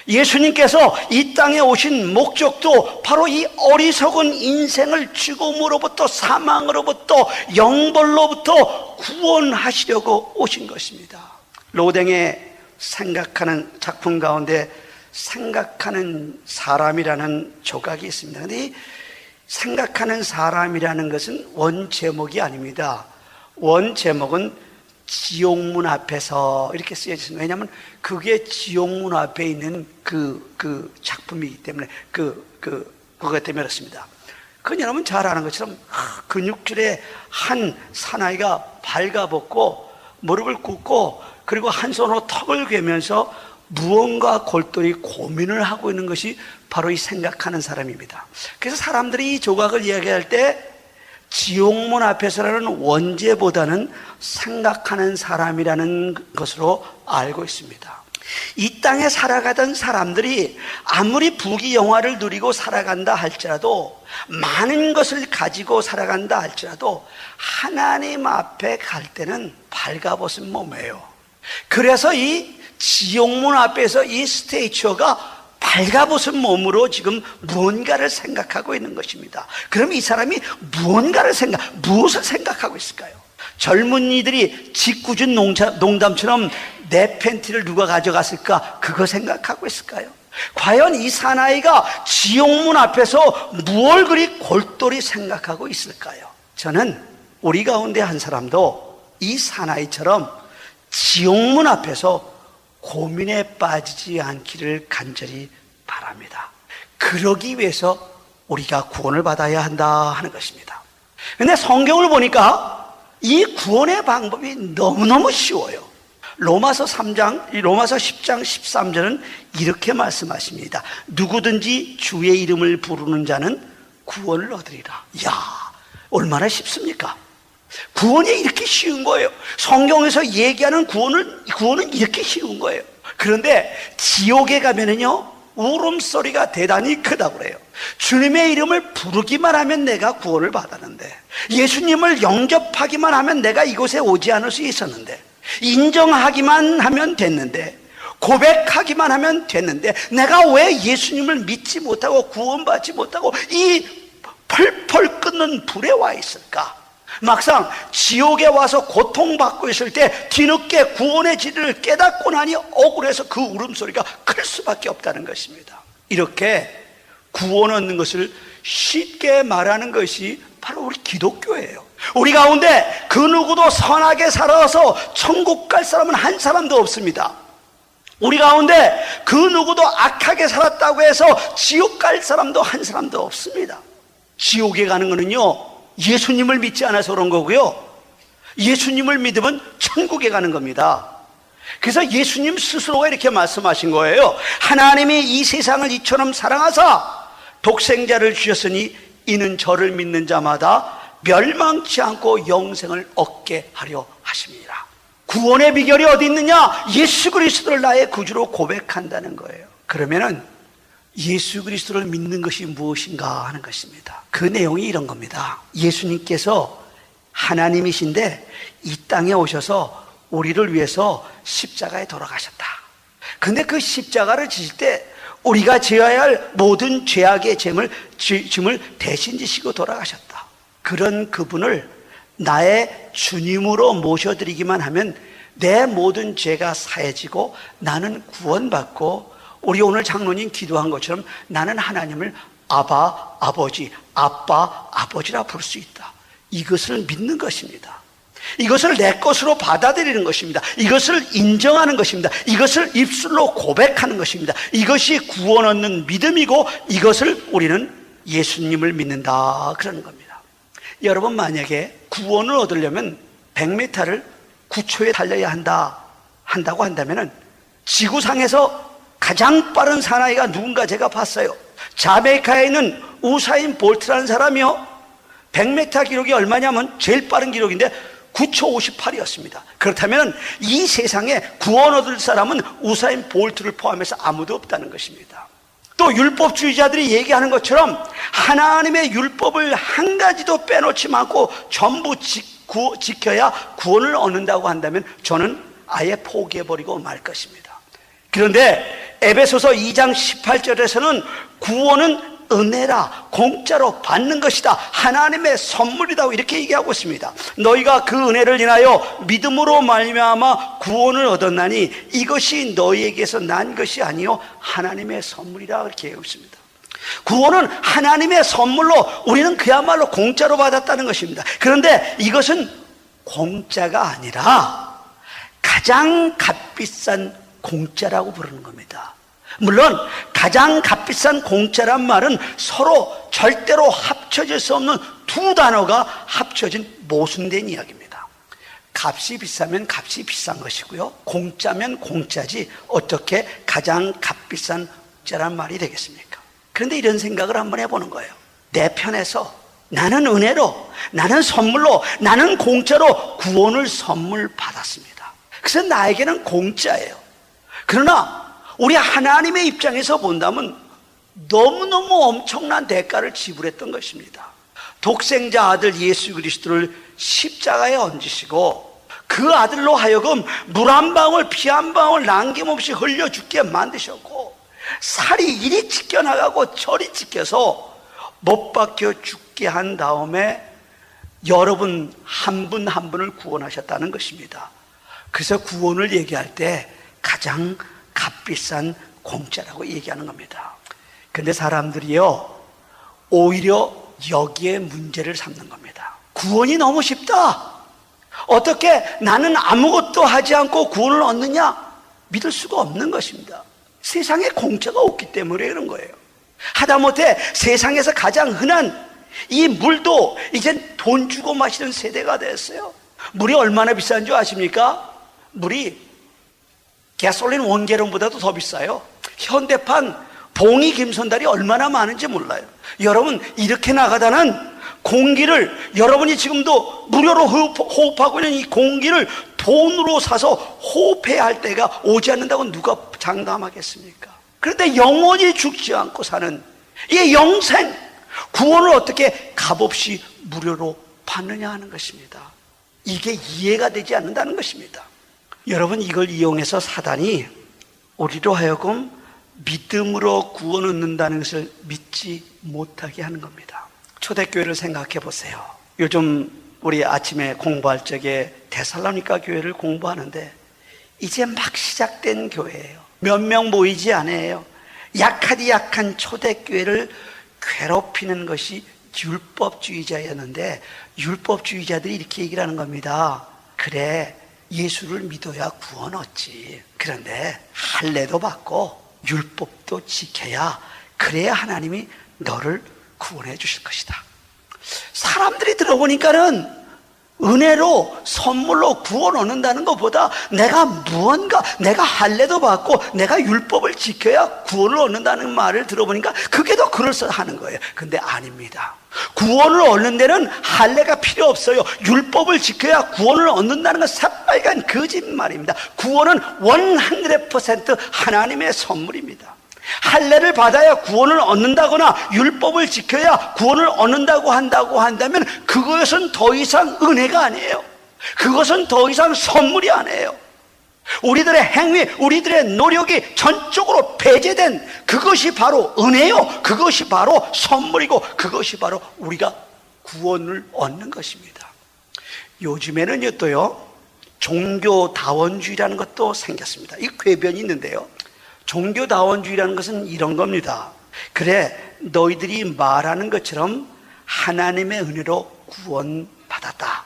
예수님께서 이 땅에 오신 목적도 바로 이 어리석은 인생을 죽음으로부터 사망으로부터 영벌로부터 구원하시려고 오신 것입니다. 로댕의 생각하는 작품 가운데 생각하는 사람이라는 조각이 있습니다. 그런데 이 생각하는 사람이라는 것은 원 제목이 아닙니다. 원 제목은 지옥문 앞에서 이렇게 쓰여졌습니다. 왜냐하면 그게 지옥문 앞에 있는 그 작품이기 때문에 그것 때문에 그렇습니다. 그건 여러분 잘 아는 것처럼 근육질의 한 사나이가 발가벗고 무릎을 꿇고 그리고 한 손으로 턱을 괴면서 무언가 골똘히 고민을 하고 있는 것이 바로 이 생각하는 사람입니다. 그래서 사람들이 이 조각을 이야기할 때 지옥문 앞에서라는 원제보다는 생각하는 사람이라는 것으로 알고 있습니다. 이 땅에 살아가던 사람들이 아무리 부귀영화를 누리고 살아간다 할지라도 많은 것을 가지고 살아간다 할지라도 하나님 앞에 갈 때는 발가벗은 몸이에요. 그래서 이 지옥문 앞에서 이 스테이처가 발가벗은 몸으로 지금 무언가를 생각하고 있는 것입니다. 그럼 이 사람이 무엇을 생각하고 있을까요? 젊은이들이 짓궂은 농담처럼 내 팬티를 누가 가져갔을까? 그거 생각하고 있을까요? 과연 이 사나이가 지옥문 앞에서 무엇을 그리 골똘히 생각하고 있을까요? 저는 우리 가운데 한 사람도 이 사나이처럼 지옥문 앞에서 고민에 빠지지 않기를 간절히 바랍니다. 그러기 위해서 우리가 구원을 받아야 한다 하는 것입니다. 근데 성경을 보니까 이 구원의 방법이 너무너무 쉬워요. 로마서 10장 13절은 이렇게 말씀하십니다. 누구든지 주의 이름을 부르는 자는 구원을 얻으리라. 이야, 얼마나 쉽습니까? 구원이 이렇게 쉬운 거예요. 성경에서 얘기하는 구원은 이렇게 쉬운 거예요. 그런데 지옥에 가면은요, 울음소리가 대단히 크다고 그래요. 주님의 이름을 부르기만 하면 내가 구원을 받았는데, 예수님을 영접하기만 하면 내가 이곳에 오지 않을 수 있었는데, 인정하기만 하면 됐는데, 고백하기만 하면 됐는데, 내가 왜 예수님을 믿지 못하고 구원받지 못하고 이 펄펄 끓는 불에 와 있을까? 막상 지옥에 와서 고통받고 있을 때 뒤늦게 구원의 진리를 깨닫고 나니 억울해서 그 울음소리가 클 수밖에 없다는 것입니다. 이렇게 구원 얻는 것을 쉽게 말하는 것이 바로 우리 기독교예요. 우리 가운데 그 누구도 선하게 살아서 천국 갈 사람은 한 사람도 없습니다. 우리 가운데 그 누구도 악하게 살았다고 해서 지옥 갈 사람도 한 사람도 없습니다. 지옥에 가는 거는요, 예수님을 믿지 않아서 그런 거고요, 예수님을 믿으면 천국에 가는 겁니다. 그래서 예수님 스스로가 이렇게 말씀하신 거예요. 하나님이 이 세상을 이처럼 사랑하사 독생자를 주셨으니 이는 저를 믿는 자마다 멸망치 않고 영생을 얻게 하려 하심이라. 구원의 비결이 어디 있느냐? 예수 그리스도를 나의 구주로 고백한다는 거예요. 그러면은 예수 그리스도를 믿는 것이 무엇인가 하는 것입니다. 그 내용이 이런 겁니다. 예수님께서 하나님이신데 이 땅에 오셔서 우리를 위해서 십자가에 돌아가셨다. 근데 그 십자가를 지실 때 우리가 지어야 할 모든 죄악의 짐을 대신 지시고 돌아가셨다. 그런 그분을 나의 주님으로 모셔드리기만 하면 내 모든 죄가 사해지고 나는 구원받고, 우리 오늘 장로님 기도한 것처럼 나는 하나님을 아바, 아버지, 아빠, 아버지라 부를 수 있다. 이것을 믿는 것입니다. 이것을 내 것으로 받아들이는 것입니다. 이것을 인정하는 것입니다. 이것을 입술로 고백하는 것입니다. 이것이 구원 얻는 믿음이고, 이것을 우리는 예수님을 믿는다, 그러는 겁니다. 여러분, 만약에 구원을 얻으려면 100m를 9초에 달려야 한다고 한다면 지구상에서 가장 빠른 사나이가 누군가 제가 봤어요. 자메이카에 있는 우사인 볼트라는 사람이요, 100m 기록이 얼마냐면 제일 빠른 기록인데 9초 58이었습니다. 그렇다면 이 세상에 구원 얻을 사람은 우사인 볼트를 포함해서 아무도 없다는 것입니다. 또 율법주의자들이 얘기하는 것처럼 하나님의 율법을 한 가지도 빼놓지 않고 전부 지켜야 구원을 얻는다고 한다면 저는 아예 포기해버리고 말 것입니다. 그런데 에베소서 2장 18절에서는 구원은 은혜라, 공짜로 받는 것이다, 하나님의 선물이다, 이렇게 얘기하고 있습니다. 너희가 그 은혜를 인하여 믿음으로 말미암아 구원을 얻었나니 이것이 너희에게서 난 것이 아니요 하나님의 선물이라, 그렇게 얘기하고 있습니다. 구원은 하나님의 선물로 우리는 그야말로 공짜로 받았다는 것입니다. 그런데 이것은 공짜가 아니라 가장 값비싼 공짜라고 부르는 겁니다. 물론 가장 값비싼 공짜란 말은 서로 절대로 합쳐질 수 없는 두 단어가 합쳐진 모순된 이야기입니다. 값이 비싸면 값이 비싼 것이고요, 공짜면 공짜지 어떻게 가장 값비싼 공짜란 말이 되겠습니까? 그런데 이런 생각을 한번 해보는 거예요. 내 편에서 나는 은혜로, 나는 선물로, 나는 공짜로 구원을 선물 받았습니다. 그래서 나에게는 공짜예요. 그러나 우리 하나님의 입장에서 본다면 너무너무 엄청난 대가를 지불했던 것입니다. 독생자 아들 예수 그리스도를 십자가에 얹으시고 그 아들로 하여금 물 한 방울 피 한 방울 남김없이 흘려 죽게 만드셨고, 살이 이리 찢겨나가고 저리 찢겨서 못 박혀 죽게 한 다음에 여러분 한 분 한 분을 구원하셨다는 것입니다. 그래서 구원을 얘기할 때 가장 값비싼 공짜라고 얘기하는 겁니다. 근데 사람들이요, 오히려 여기에 문제를 삼는 겁니다. 구원이 너무 쉽다, 어떻게 나는 아무것도 하지 않고 구원을 얻느냐, 믿을 수가 없는 것입니다. 세상에 공짜가 없기 때문에 그런 거예요. 하다못해 세상에서 가장 흔한 이 물도 이젠 돈 주고 마시는 세대가 됐어요. 물이 얼마나 비싼 줄 아십니까? 물이 가솔린 원개론보다도 더 비싸요. 현대판 봉이 김선달이 얼마나 많은지 몰라요. 여러분, 이렇게 나가다는 공기를, 여러분이 지금도 무료로 호흡하고 있는 이 공기를 돈으로 사서 호흡해야 할 때가 오지 않는다고 누가 장담하겠습니까? 그런데 영원히 죽지 않고 사는 이 영생, 구원을 어떻게 값없이 무료로 받느냐 하는 것입니다. 이게 이해가 되지 않는다는 것입니다. 여러분, 이걸 이용해서 사단이 우리로 하여금 믿음으로 구원 얻는다는 것을 믿지 못하게 하는 겁니다. 초대교회를 생각해 보세요. 요즘 우리 아침에 공부할 적에 데살로니가 교회를 공부하는데 이제 막 시작된 교회예요. 몇 명 모이지 않아요. 약하디 약한 초대교회를 괴롭히는 것이 율법주의자였는데, 율법주의자들이 이렇게 얘기를 하는 겁니다. 그래, 예수를 믿어야 구원 얻지. 그런데 할례도 받고 율법도 지켜야, 그래야 하나님이 너를 구원해 주실 것이다. 사람들이 들어보니까는 은혜로 선물로 구원 얻는다는 것보다 내가 할례도 받고 내가 율법을 지켜야 구원을 얻는다는 말을 들어보니까 그게 더 그럴싸하는 거예요. 근데 아닙니다. 구원을 얻는 데는 할례가 필요 없어요. 율법을 지켜야 구원을 얻는다는 건 새빨간 거짓말입니다. 구원은 100% 하나님의 선물입니다. 할례를 받아야 구원을 얻는다거나 율법을 지켜야 구원을 얻는다고 한다면 그것은 더 이상 은혜가 아니에요. 그것은 더 이상 선물이 아니에요. 우리들의 행위, 우리들의 노력이 전적으로 배제된 그것이 바로 은혜요, 그것이 바로 선물이고 그것이 바로 우리가 구원을 얻는 것입니다. 요즘에는요 또요 종교다원주의라는 것도 생겼습니다. 이 궤변이 있는데요, 종교다원주의라는 것은 이런 겁니다. 그래, 너희들이 말하는 것처럼 하나님의 은혜로 구원받았다.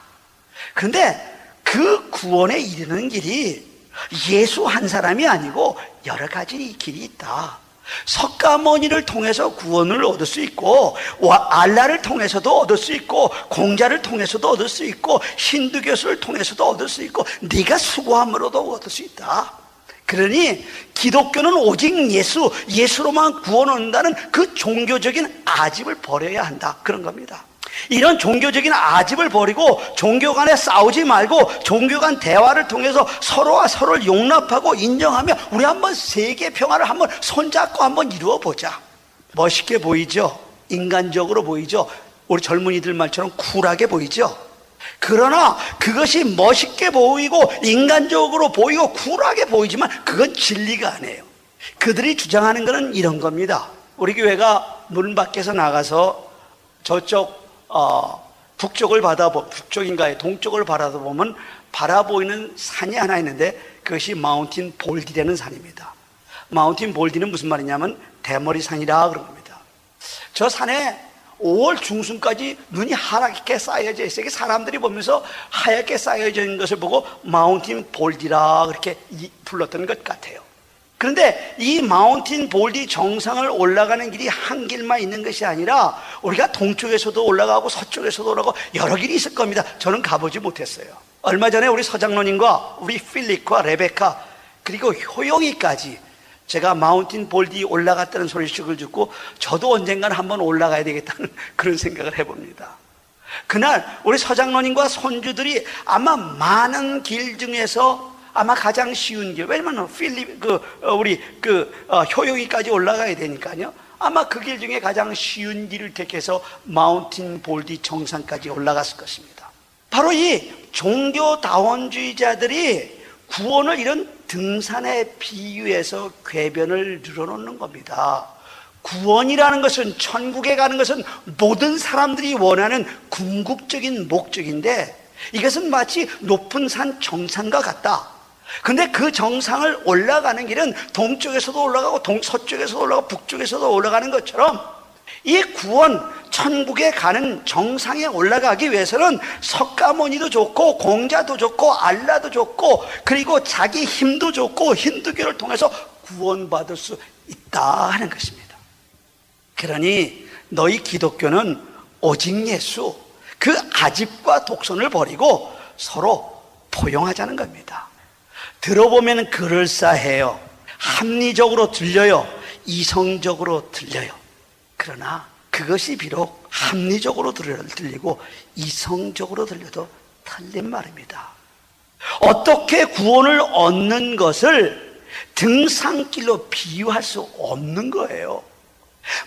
그런데 그 구원에 이르는 길이 예수 한 사람이 아니고 여러 가지 길이 있다. 석가모니를 통해서 구원을 얻을 수 있고, 알라를 통해서도 얻을 수 있고, 공자를 통해서도 얻을 수 있고, 힌두교수를 통해서도 얻을 수 있고, 네가 수고함으로도 얻을 수 있다. 그러니 기독교는 오직 예수로만 구원 얻는다는 그 종교적인 아집을 버려야 한다, 그런 겁니다. 이런 종교적인 아집을 버리고 종교 간에 싸우지 말고 종교 간 대화를 통해서 서로가 서로를 용납하고 인정하며 우리 한번 세계 평화를 한번 손잡고 한번 이루어 보자. 멋있게 보이죠? 인간적으로 보이죠? 우리 젊은이들 말처럼 쿨하게 보이죠? 그러나 그것이 멋있게 보이고 인간적으로 보이고 쿨하게 보이지만 그건 진리가 아니에요. 그들이 주장하는 것은 이런 겁니다. 우리 교회가 문 밖에서 나가서 저쪽 북쪽인가요? 동쪽을 바라보면 바라보이는 산이 하나 있는데 그것이 마운틴 볼디라는 산입니다. 마운틴 볼디는 무슨 말이냐면 대머리 산이라 그런 겁니다. 저 산에 5월 중순까지 눈이 하얗게 쌓여져 있어요. 사람들이 보면서 하얗게 쌓여져 있는 것을 보고 마운틴 볼디라 그렇게 불렀던 것 같아요. 그런데 이 마운틴 볼디 정상을 올라가는 길이 한 길만 있는 것이 아니라 우리가 동쪽에서도 올라가고 서쪽에서도 올라가고 여러 길이 있을 겁니다. 저는 가보지 못했어요. 얼마 전에 우리 서장로님과 우리 필립과 레베카 그리고 효영이까지 제가 마운틴 볼디 올라갔다는 소식을 듣고 저도 언젠가는 한번 올라가야 되겠다는 그런 생각을 해봅니다. 그날 우리 서장로님과 손주들이 아마 많은 길 중에서 아마 가장 쉬운 길, 왜냐면 효용이까지 올라가야 되니까요. 아마 그 길 중에 가장 쉬운 길을 택해서 마운틴 볼디 정상까지 올라갔을 것입니다. 바로 이 종교다원주의자들이 구원을 이런 등산에 비유해서 궤변을 늘어놓는 겁니다. 구원이라는 것은, 천국에 가는 것은 모든 사람들이 원하는 궁극적인 목적인데 이것은 마치 높은 산 정상과 같다. 근데 그 정상을 올라가는 길은 동쪽에서도 올라가고 서쪽에서도 올라가고 북쪽에서도 올라가는 것처럼 이 구원, 천국에 가는 정상에 올라가기 위해서는 석가모니도 좋고 공자도 좋고 알라도 좋고 그리고 자기 힘도 좋고 힌두교를 통해서 구원받을 수 있다 하는 것입니다. 그러니 너희 기독교는 오직 예수, 그 아집과 독선을 버리고 서로 포용하자는 겁니다. 들어보면 그럴싸해요. 합리적으로 들려요. 이성적으로 들려요. 그러나 그것이 비록 합리적으로 들리고 이성적으로 들려도 틀린 말입니다. 어떻게 구원을 얻는 것을 등산길로 비유할 수 없는 거예요.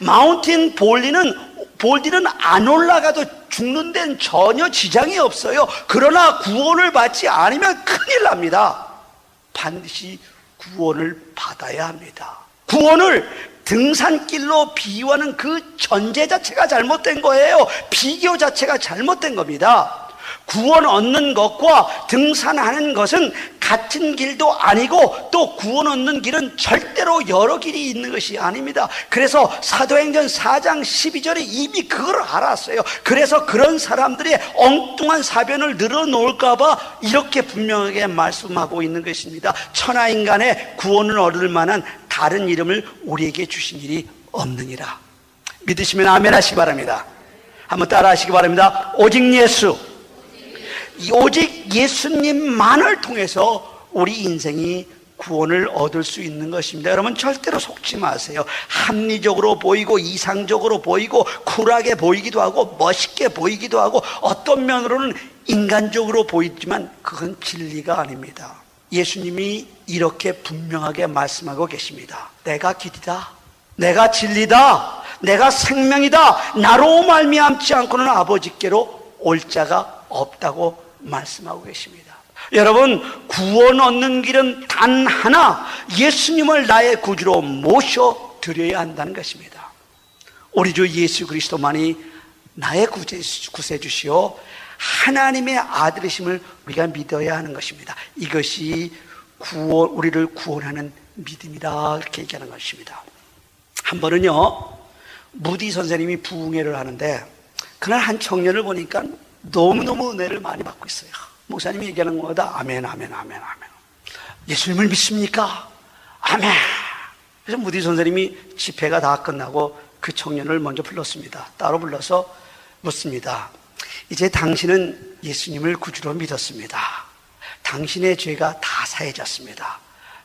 마운틴 볼디는 안 올라가도 죽는 데는 전혀 지장이 없어요. 그러나 구원을 받지 않으면 큰일 납니다. 반드시 구원을 받아야 합니다. 구원을 등산길로 비유하는 그 전제 자체가 잘못된 거예요. 비교 자체가 잘못된 겁니다. 구원 얻는 것과 등산하는 것은 같은 길도 아니고 또 구원 얻는 길은 절대로 여러 길이 있는 것이 아닙니다. 그래서 사도행전 4장 12절에 이미 그걸 알았어요. 그래서 그런 사람들이 엉뚱한 사변을 늘어놓을까 봐 이렇게 분명하게 말씀하고 있는 것입니다. 천하인간의 구원을 얻을 만한 다른 이름을 우리에게 주신 일이 없느니라. 믿으시면 아멘 하시기 바랍니다. 한번 따라 하시기 바랍니다. 오직 예수, 오직 예수님만을 통해서 우리 인생이 구원을 얻을 수 있는 것입니다. 여러분 절대로 속지 마세요. 합리적으로 보이고 이상적으로 보이고 쿨하게 보이기도 하고 멋있게 보이기도 하고 어떤 면으로는 인간적으로 보이지만 그건 진리가 아닙니다. 예수님이 이렇게 분명하게 말씀하고 계십니다. 내가 길이다, 내가 진리다, 내가 생명이다. 나로 말미암지 않고는 아버지께로 올 자가 없다고 말씀하고 계십니다. 여러분, 구원 얻는 길은 단 하나, 예수님을 나의 구주로 모셔드려야 한다는 것입니다. 우리 주 예수 그리스도만이 나의 구세주시오 하나님의 아들이심을 우리가 믿어야 하는 것입니다. 이것이 우리를 구원하는 믿음이다, 이렇게 얘기하는 것입니다. 한 번은요, 무디 선생님이 부흥회를 하는데 그날 한 청년을 보니까 너무너무 은혜를 많이 받고 있어요. 목사님이 얘기하는 것보다 아멘, 아멘, 아멘, 아멘. 예수님을 믿습니까? 아멘. 그래서 무디 선생님이 집회가 다 끝나고 그 청년을 먼저 불렀습니다. 따로 불러서 묻습니다. 이제 당신은 예수님을 구주로 믿었습니다. 당신의 죄가 다 사해졌습니다.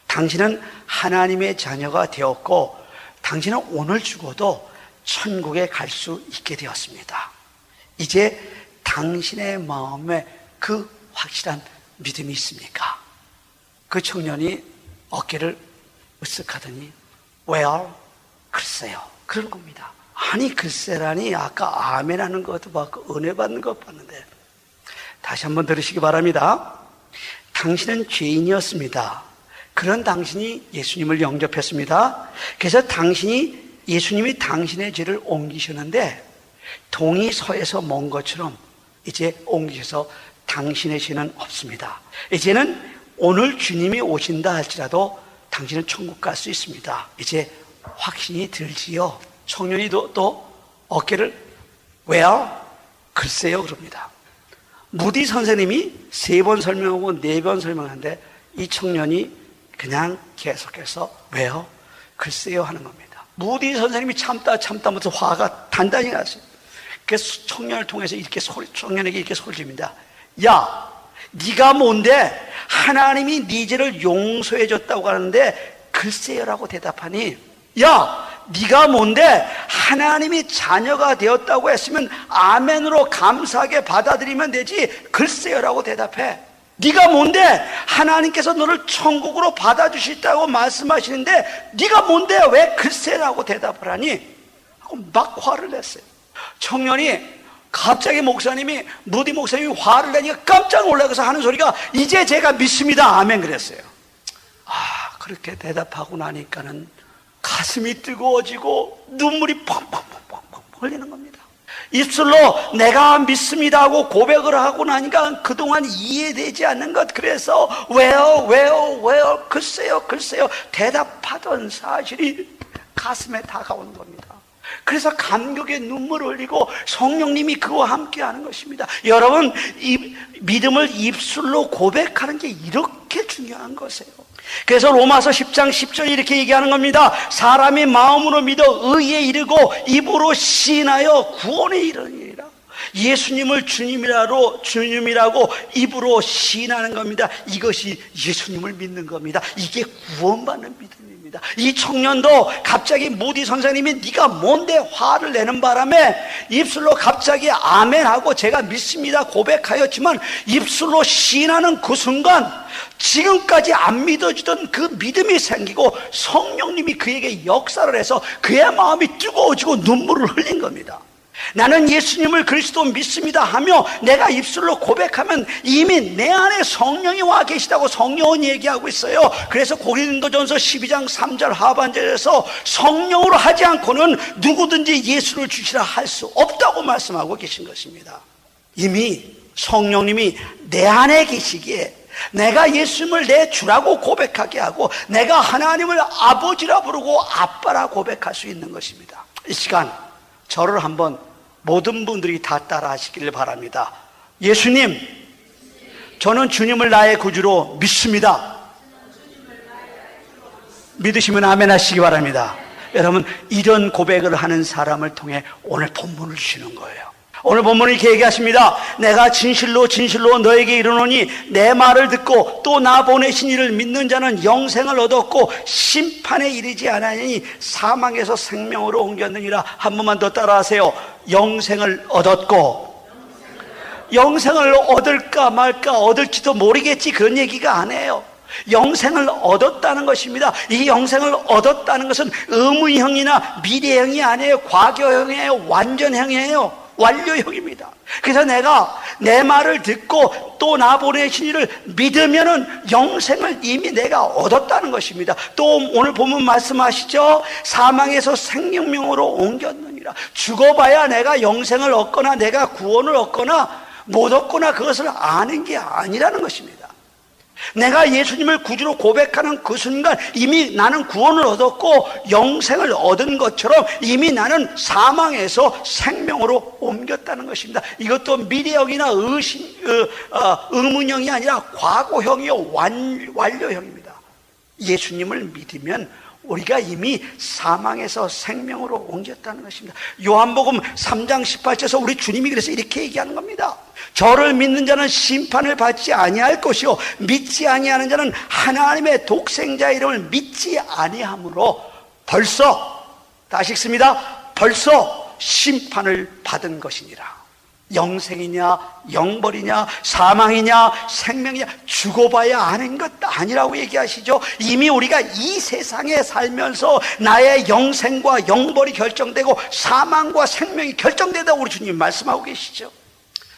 당신은 하나님의 자녀가 되었고 당신은 오늘 죽어도 천국에 갈 수 있게 되었습니다. 이제 당신의 마음에 그 확실한 믿음이 있습니까? 그 청년이 어깨를 으쓱하더니 Well, 글쎄요, 그런 겁니다. 아니 글쎄라니, 아까 아멘 하는 것도 봤고 은혜 받는 것 봤는데. 다시 한번 들으시기 바랍니다. 당신은 죄인이었습니다. 그런 당신이 예수님을 영접했습니다. 그래서 예수님이 당신의 죄를 옮기셨는데 동이 서에서 먼 것처럼 이제 옮기셔서 당신의 죄는 없습니다. 이제는 오늘 주님이 오신다 할지라도 당신은 천국 갈 수 있습니다. 이제 확신이 들지요. 청년이 또 어깨를 Well, 글쎄요, 그럽니다. 무디 선생님이 3번 설명하고 4번 설명하는데 이 청년이 그냥 계속해서 Well, 글쎄요 하는 겁니다. 무디 선생님이 참다면서 화가 단단히 났어요. 그래서 청년을 통해서 청년에게 이렇게 소리를 줍니다. 야, 네가 뭔데 하나님이 네 죄를 용서해 줬다고 하는데 글쎄요라고 대답하니, 야, 네가 뭔데 하나님이 자녀가 되었다고 했으면 아멘으로 감사하게 받아들이면 되지 글쎄요라고 대답해. 네가 뭔데 하나님께서 너를 천국으로 받아주시다고 말씀하시는데 네가 뭔데 왜 글쎄라고 대답을 하니? 하고 막 화를 냈어요. 청년이 갑자기 무디 목사님이 화를 내니까 깜짝 놀라서 하는 소리가 이제 제가 믿습니다, 아멘 그랬어요. 그렇게 대답하고 나니까는 가슴이 뜨거워지고 눈물이 펑펑펑펑 흘리는 겁니다. 입술로 내가 믿습니다 하고 고백을 하고 나니까 그동안 이해되지 않는 것, 그래서 왜요 글쎄요 대답하던 사실이 가슴에 다가오는 겁니다. 그래서 감격의 눈물을 흘리고 성령님이 그와 함께 하는 것입니다. 여러분, 이 믿음을 입술로 고백하는 게 이렇게 중요한 것이에요. 그래서 로마서 10장 10절 이렇게 얘기하는 겁니다. 사람이 마음으로 믿어 의에 이르고 입으로 시인하여 구원에 이르니라. 예수님을 주님이라고 입으로 시인하는 겁니다. 이것이 예수님을 믿는 겁니다. 이게 구원받는 믿음입니다. 이 청년도 갑자기 모디 선생님이 네가 뭔데 화를 내는 바람에 입술로 갑자기 아멘하고 제가 믿습니다 고백하였지만 입술로 시인하는 그 순간 지금까지 안 믿어지던 그 믿음이 생기고 성령님이 그에게 역사를 해서 그의 마음이 뜨거워지고 눈물을 흘린 겁니다. 나는 예수님을 그리스도 믿습니다 하며 내가 입술로 고백하면 이미 내 안에 성령이 와 계시다고 성령은 얘기하고 있어요. 그래서 고린도전서 12장 3절 하반절에서 성령으로 하지 않고는 누구든지 예수를 주시라 할 수 없다고 말씀하고 계신 것입니다. 이미 성령님이 내 안에 계시기에 내가 예수님을 내 주라고 고백하게 하고 내가 하나님을 아버지라 부르고 아빠라 고백할 수 있는 것입니다. 이 시간 저를 한번 모든 분들이 다 따라 하시기를 바랍니다. 예수님, 저는 주님을 나의 구주로 믿습니다. 믿으시면 아멘 하시기 바랍니다. 여러분, 이런 고백을 하는 사람을 통해 오늘 본문을 주시는 거예요. 오늘 본문은 이렇게 얘기하십니다. 내가 진실로 너에게 이르노니 내 말을 듣고 또 나 보내신 이를 믿는 자는 영생을 얻었고 심판에 이르지 않으니 사망에서 생명으로 옮겼느니라. 한 번만 더 따라하세요. 영생을 얻었고, 영생을 얻을까 말까 얻을지도 모르겠지 그런 얘기가 아니에요. 영생을 얻었다는 것입니다. 이 영생을 얻었다는 것은 의문형이나 미래형이 아니에요. 과거형이에요. 완전형이에요. 완료형입니다. 그래서 내가 내 말을 듣고 또 나 보내신 이를 믿으면은 영생을 이미 내가 얻었다는 것입니다. 또 오늘 보면 말씀하시죠. 사망에서 생명으로 옮겼느니라. 죽어봐야 내가 영생을 얻거나 내가 구원을 얻거나 못 얻거나 그것을 아는 게 아니라는 것입니다. 내가 예수님을 구주로 고백하는 그 순간 이미 나는 구원을 얻었고 영생을 얻은 것처럼 이미 나는 사망에서 생명으로 옮겼다는 것입니다. 이것도 미래형이나 의문형이 아니라 과거형이요 완료형입니다. 예수님을 믿으면 우리가 이미 사망에서 생명으로 옮겼다는 것입니다. 요한복음 3장 18절에서 우리 주님이 그래서 이렇게 얘기하는 겁니다. 저를 믿는 자는 심판을 받지 아니할 것이요 믿지 아니하는 자는 하나님의 독생자 이름을 믿지 아니하므로 벌써, 다시 읽습니다. 벌써 심판을 받은 것이니라. 영생이냐 영벌이냐 사망이냐 생명이냐 죽어봐야 아는 것 아니라고 얘기하시죠. 이미 우리가 이 세상에 살면서 나의 영생과 영벌이 결정되고 사망과 생명이 결정되다고 우리 주님 말씀하고 계시죠.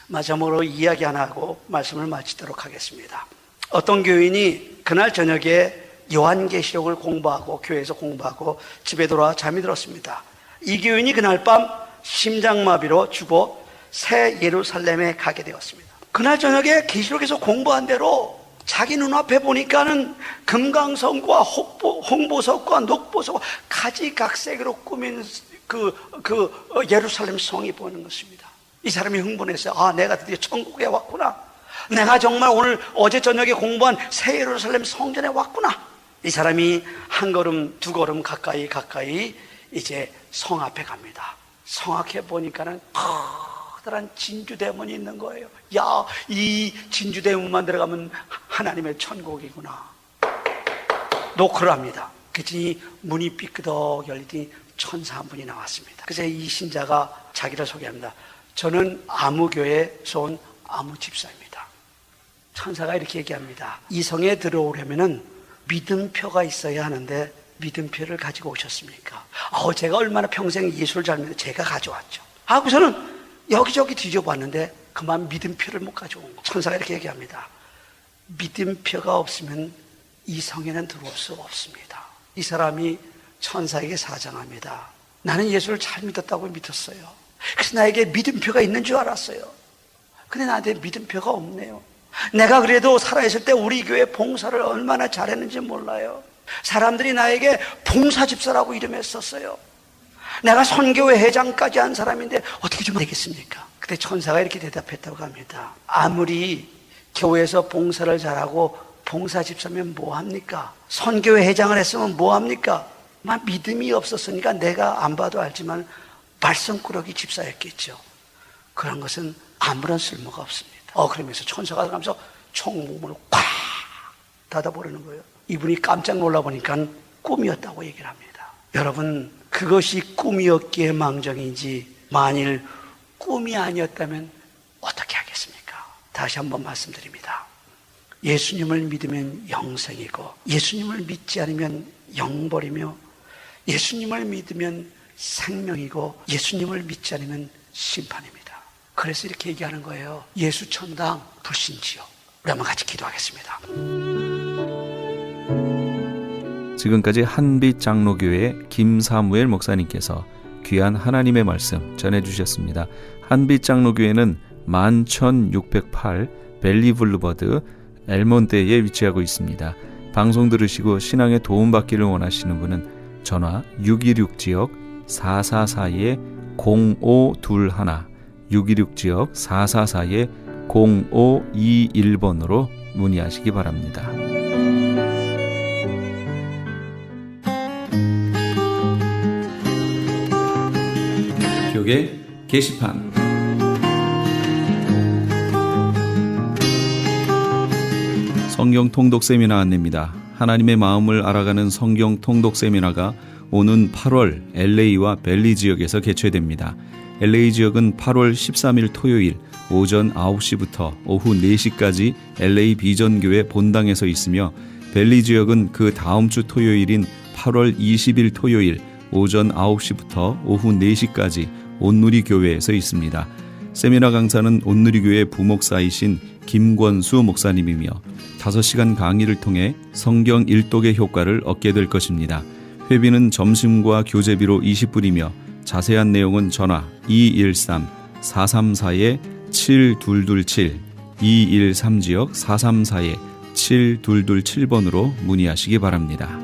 마지막으로 이야기 하나 하고 말씀을 마치도록 하겠습니다. 어떤 교인이 그날 저녁에 요한계시록을 공부하고 교회에서 공부하고 집에 돌아와 잠이 들었습니다. 이 교인이 그날 밤 심장마비로 죽어 새 예루살렘에 가게 되었습니다. 그날 저녁에 계시록에서 공부한 대로 자기 눈앞에 보니까는 금강성과 홍보석과 녹보석과 가지각색으로 꾸민 그 예루살렘 성이 보이는 것입니다. 이 사람이 흥분했어요. 아, 내가 드디어 천국에 왔구나. 내가 정말 어제 저녁에 공부한 새 예루살렘 성전에 왔구나. 이 사람이 한 걸음 두 걸음 가까이 이제 성 앞에 갑니다. 성 앞에 보니까는 커다란 진주대문이 있는 거예요. 야, 이 진주대문만 들어가면 하나님의 천국이구나. 노크를 합니다. 그랬더니 문이 삐끄덕 열리더니 천사 한 분이 나왔습니다. 그래서 이 신자가 자기를 소개합니다. 저는 아무교회에서 온 아무집사입니다. 천사가 이렇게 얘기합니다. 이 성에 들어오려면은 믿음표가 있어야 하는데 믿음표를 가지고 오셨습니까? 제가 얼마나 평생 예수를 잘 믿어 제가 가져왔죠. 하고서는 여기저기 뒤져봤는데 그만 믿음표를 못 가져온 거. 천사가 이렇게 얘기합니다. 믿음표가 없으면 이 성에는 들어올 수 없습니다. 이 사람이 천사에게 사정합니다. 나는 예수를 잘 믿었다고 믿었어요. 그래서 나에게 믿음표가 있는 줄 알았어요. 근데 나한테 믿음표가 없네요. 내가 그래도 살아있을 때 우리 교회 봉사를 얼마나 잘했는지 몰라요. 사람들이 나에게 봉사집사라고 이름했었어요. 내가 선교회 회장까지 한 사람인데 어떻게 좀 되겠습니까? 그때 천사가 이렇게 대답했다고 합니다. 아무리 교회에서 봉사를 잘하고 봉사집사면 뭐합니까? 선교회 회장을 했으면 뭐합니까? 믿음이 없었으니까 내가 안 봐도 알지만 말썽꾸러기 집사였겠죠. 그런 것은 아무런 쓸모가 없습니다. 그러면서 천사가 가면서 총문을 꽉 닫아버리는 거예요. 이분이 깜짝 놀라보니까 꿈이었다고 얘기를 합니다. 여러분, 그것이 꿈이었기에 망정이지 만일 꿈이 아니었다면 어떻게 하겠습니까? 다시 한번 말씀드립니다. 예수님을 믿으면 영생이고 예수님을 믿지 않으면 영벌이며 예수님을 믿으면 생명이고 예수님을 믿지 않으면 심판입니다. 그래서 이렇게 얘기하는 거예요. 예수 천당 불신지요. 우리 한번 같이 기도하겠습니다. 지금까지 한빛 장로교회 김사무엘 목사님께서 귀한 하나님의 말씀 전해주셨습니다. 한빛 장로교회는 11608 벨리 블루버드 엘몬대에 위치하고 있습니다. 방송 들으시고 신앙에 도움받기를 원하시는 분은 전화 626지역 444-0521 626지역 444-0521번으로 문의하시기 바랍니다. 교계 게시판 성경 통독 세미나 안내입니다. 하나님의 마음을 알아가는 성경 통독 세미나가 오는 8월 LA와 벨리 지역에서 개최됩니다. LA 지역은 8월 13일 토요일 오전 9시부터 오후 4시까지 LA 비전교회 본당에서 있으며 벨리 지역은 그 다음 주 토요일인 8월 20일 토요일 오전 9시부터 오후 4시까지 온누리 교회에서 있습니다. 세미나 강사는 온누리 교회 부목사이신 김권수 목사님이며 5시간 강의를 통해 성경 일독의 효과를 얻게 될 것입니다. 회비는 점심과 교재비로 20불이며 자세한 내용은 전화 213-434-7227 213지역 434-7227번으로 문의하시기 바랍니다.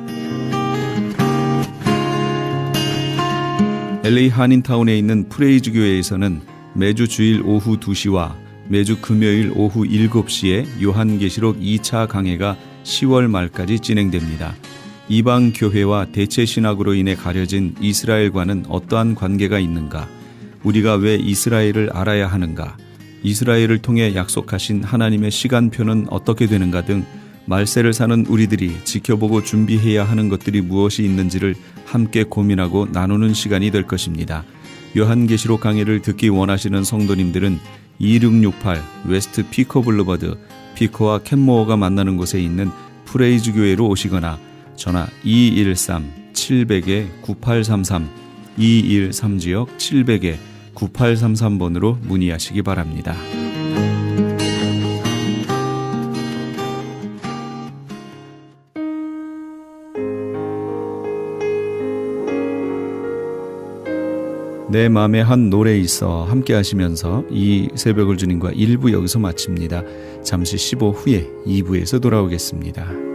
LA 한인타운에 있는 프레이즈 교회에서는 매주 주일 오후 2시와 매주 금요일 오후 7시에 요한계시록 2차 강해가 10월 말까지 진행됩니다. 이방 교회와 대체 신학으로 인해 가려진 이스라엘과는 어떠한 관계가 있는가? 우리가 왜 이스라엘을 알아야 하는가? 이스라엘을 통해 약속하신 하나님의 시간표는 어떻게 되는가 등 말세를 사는 우리들이 지켜보고 준비해야 하는 것들이 무엇이 있는지를 함께 고민하고 나누는 시간이 될 것입니다. 요한계시록 강해를 듣기 원하시는 성도님들은 2668 웨스트 피커 블루버드 피커와 캔모어가 만나는 곳에 있는 프레이즈 교회로 오시거나 전화 213-700-9833 213지역 700-9833번으로 문의하시기 바랍니다. 내 마음에 한 노래 있어 함께 하시면서 이 새벽을 주님과 1부 여기서 마칩니다. 잠시 15 후에 2부에서 돌아오겠습니다.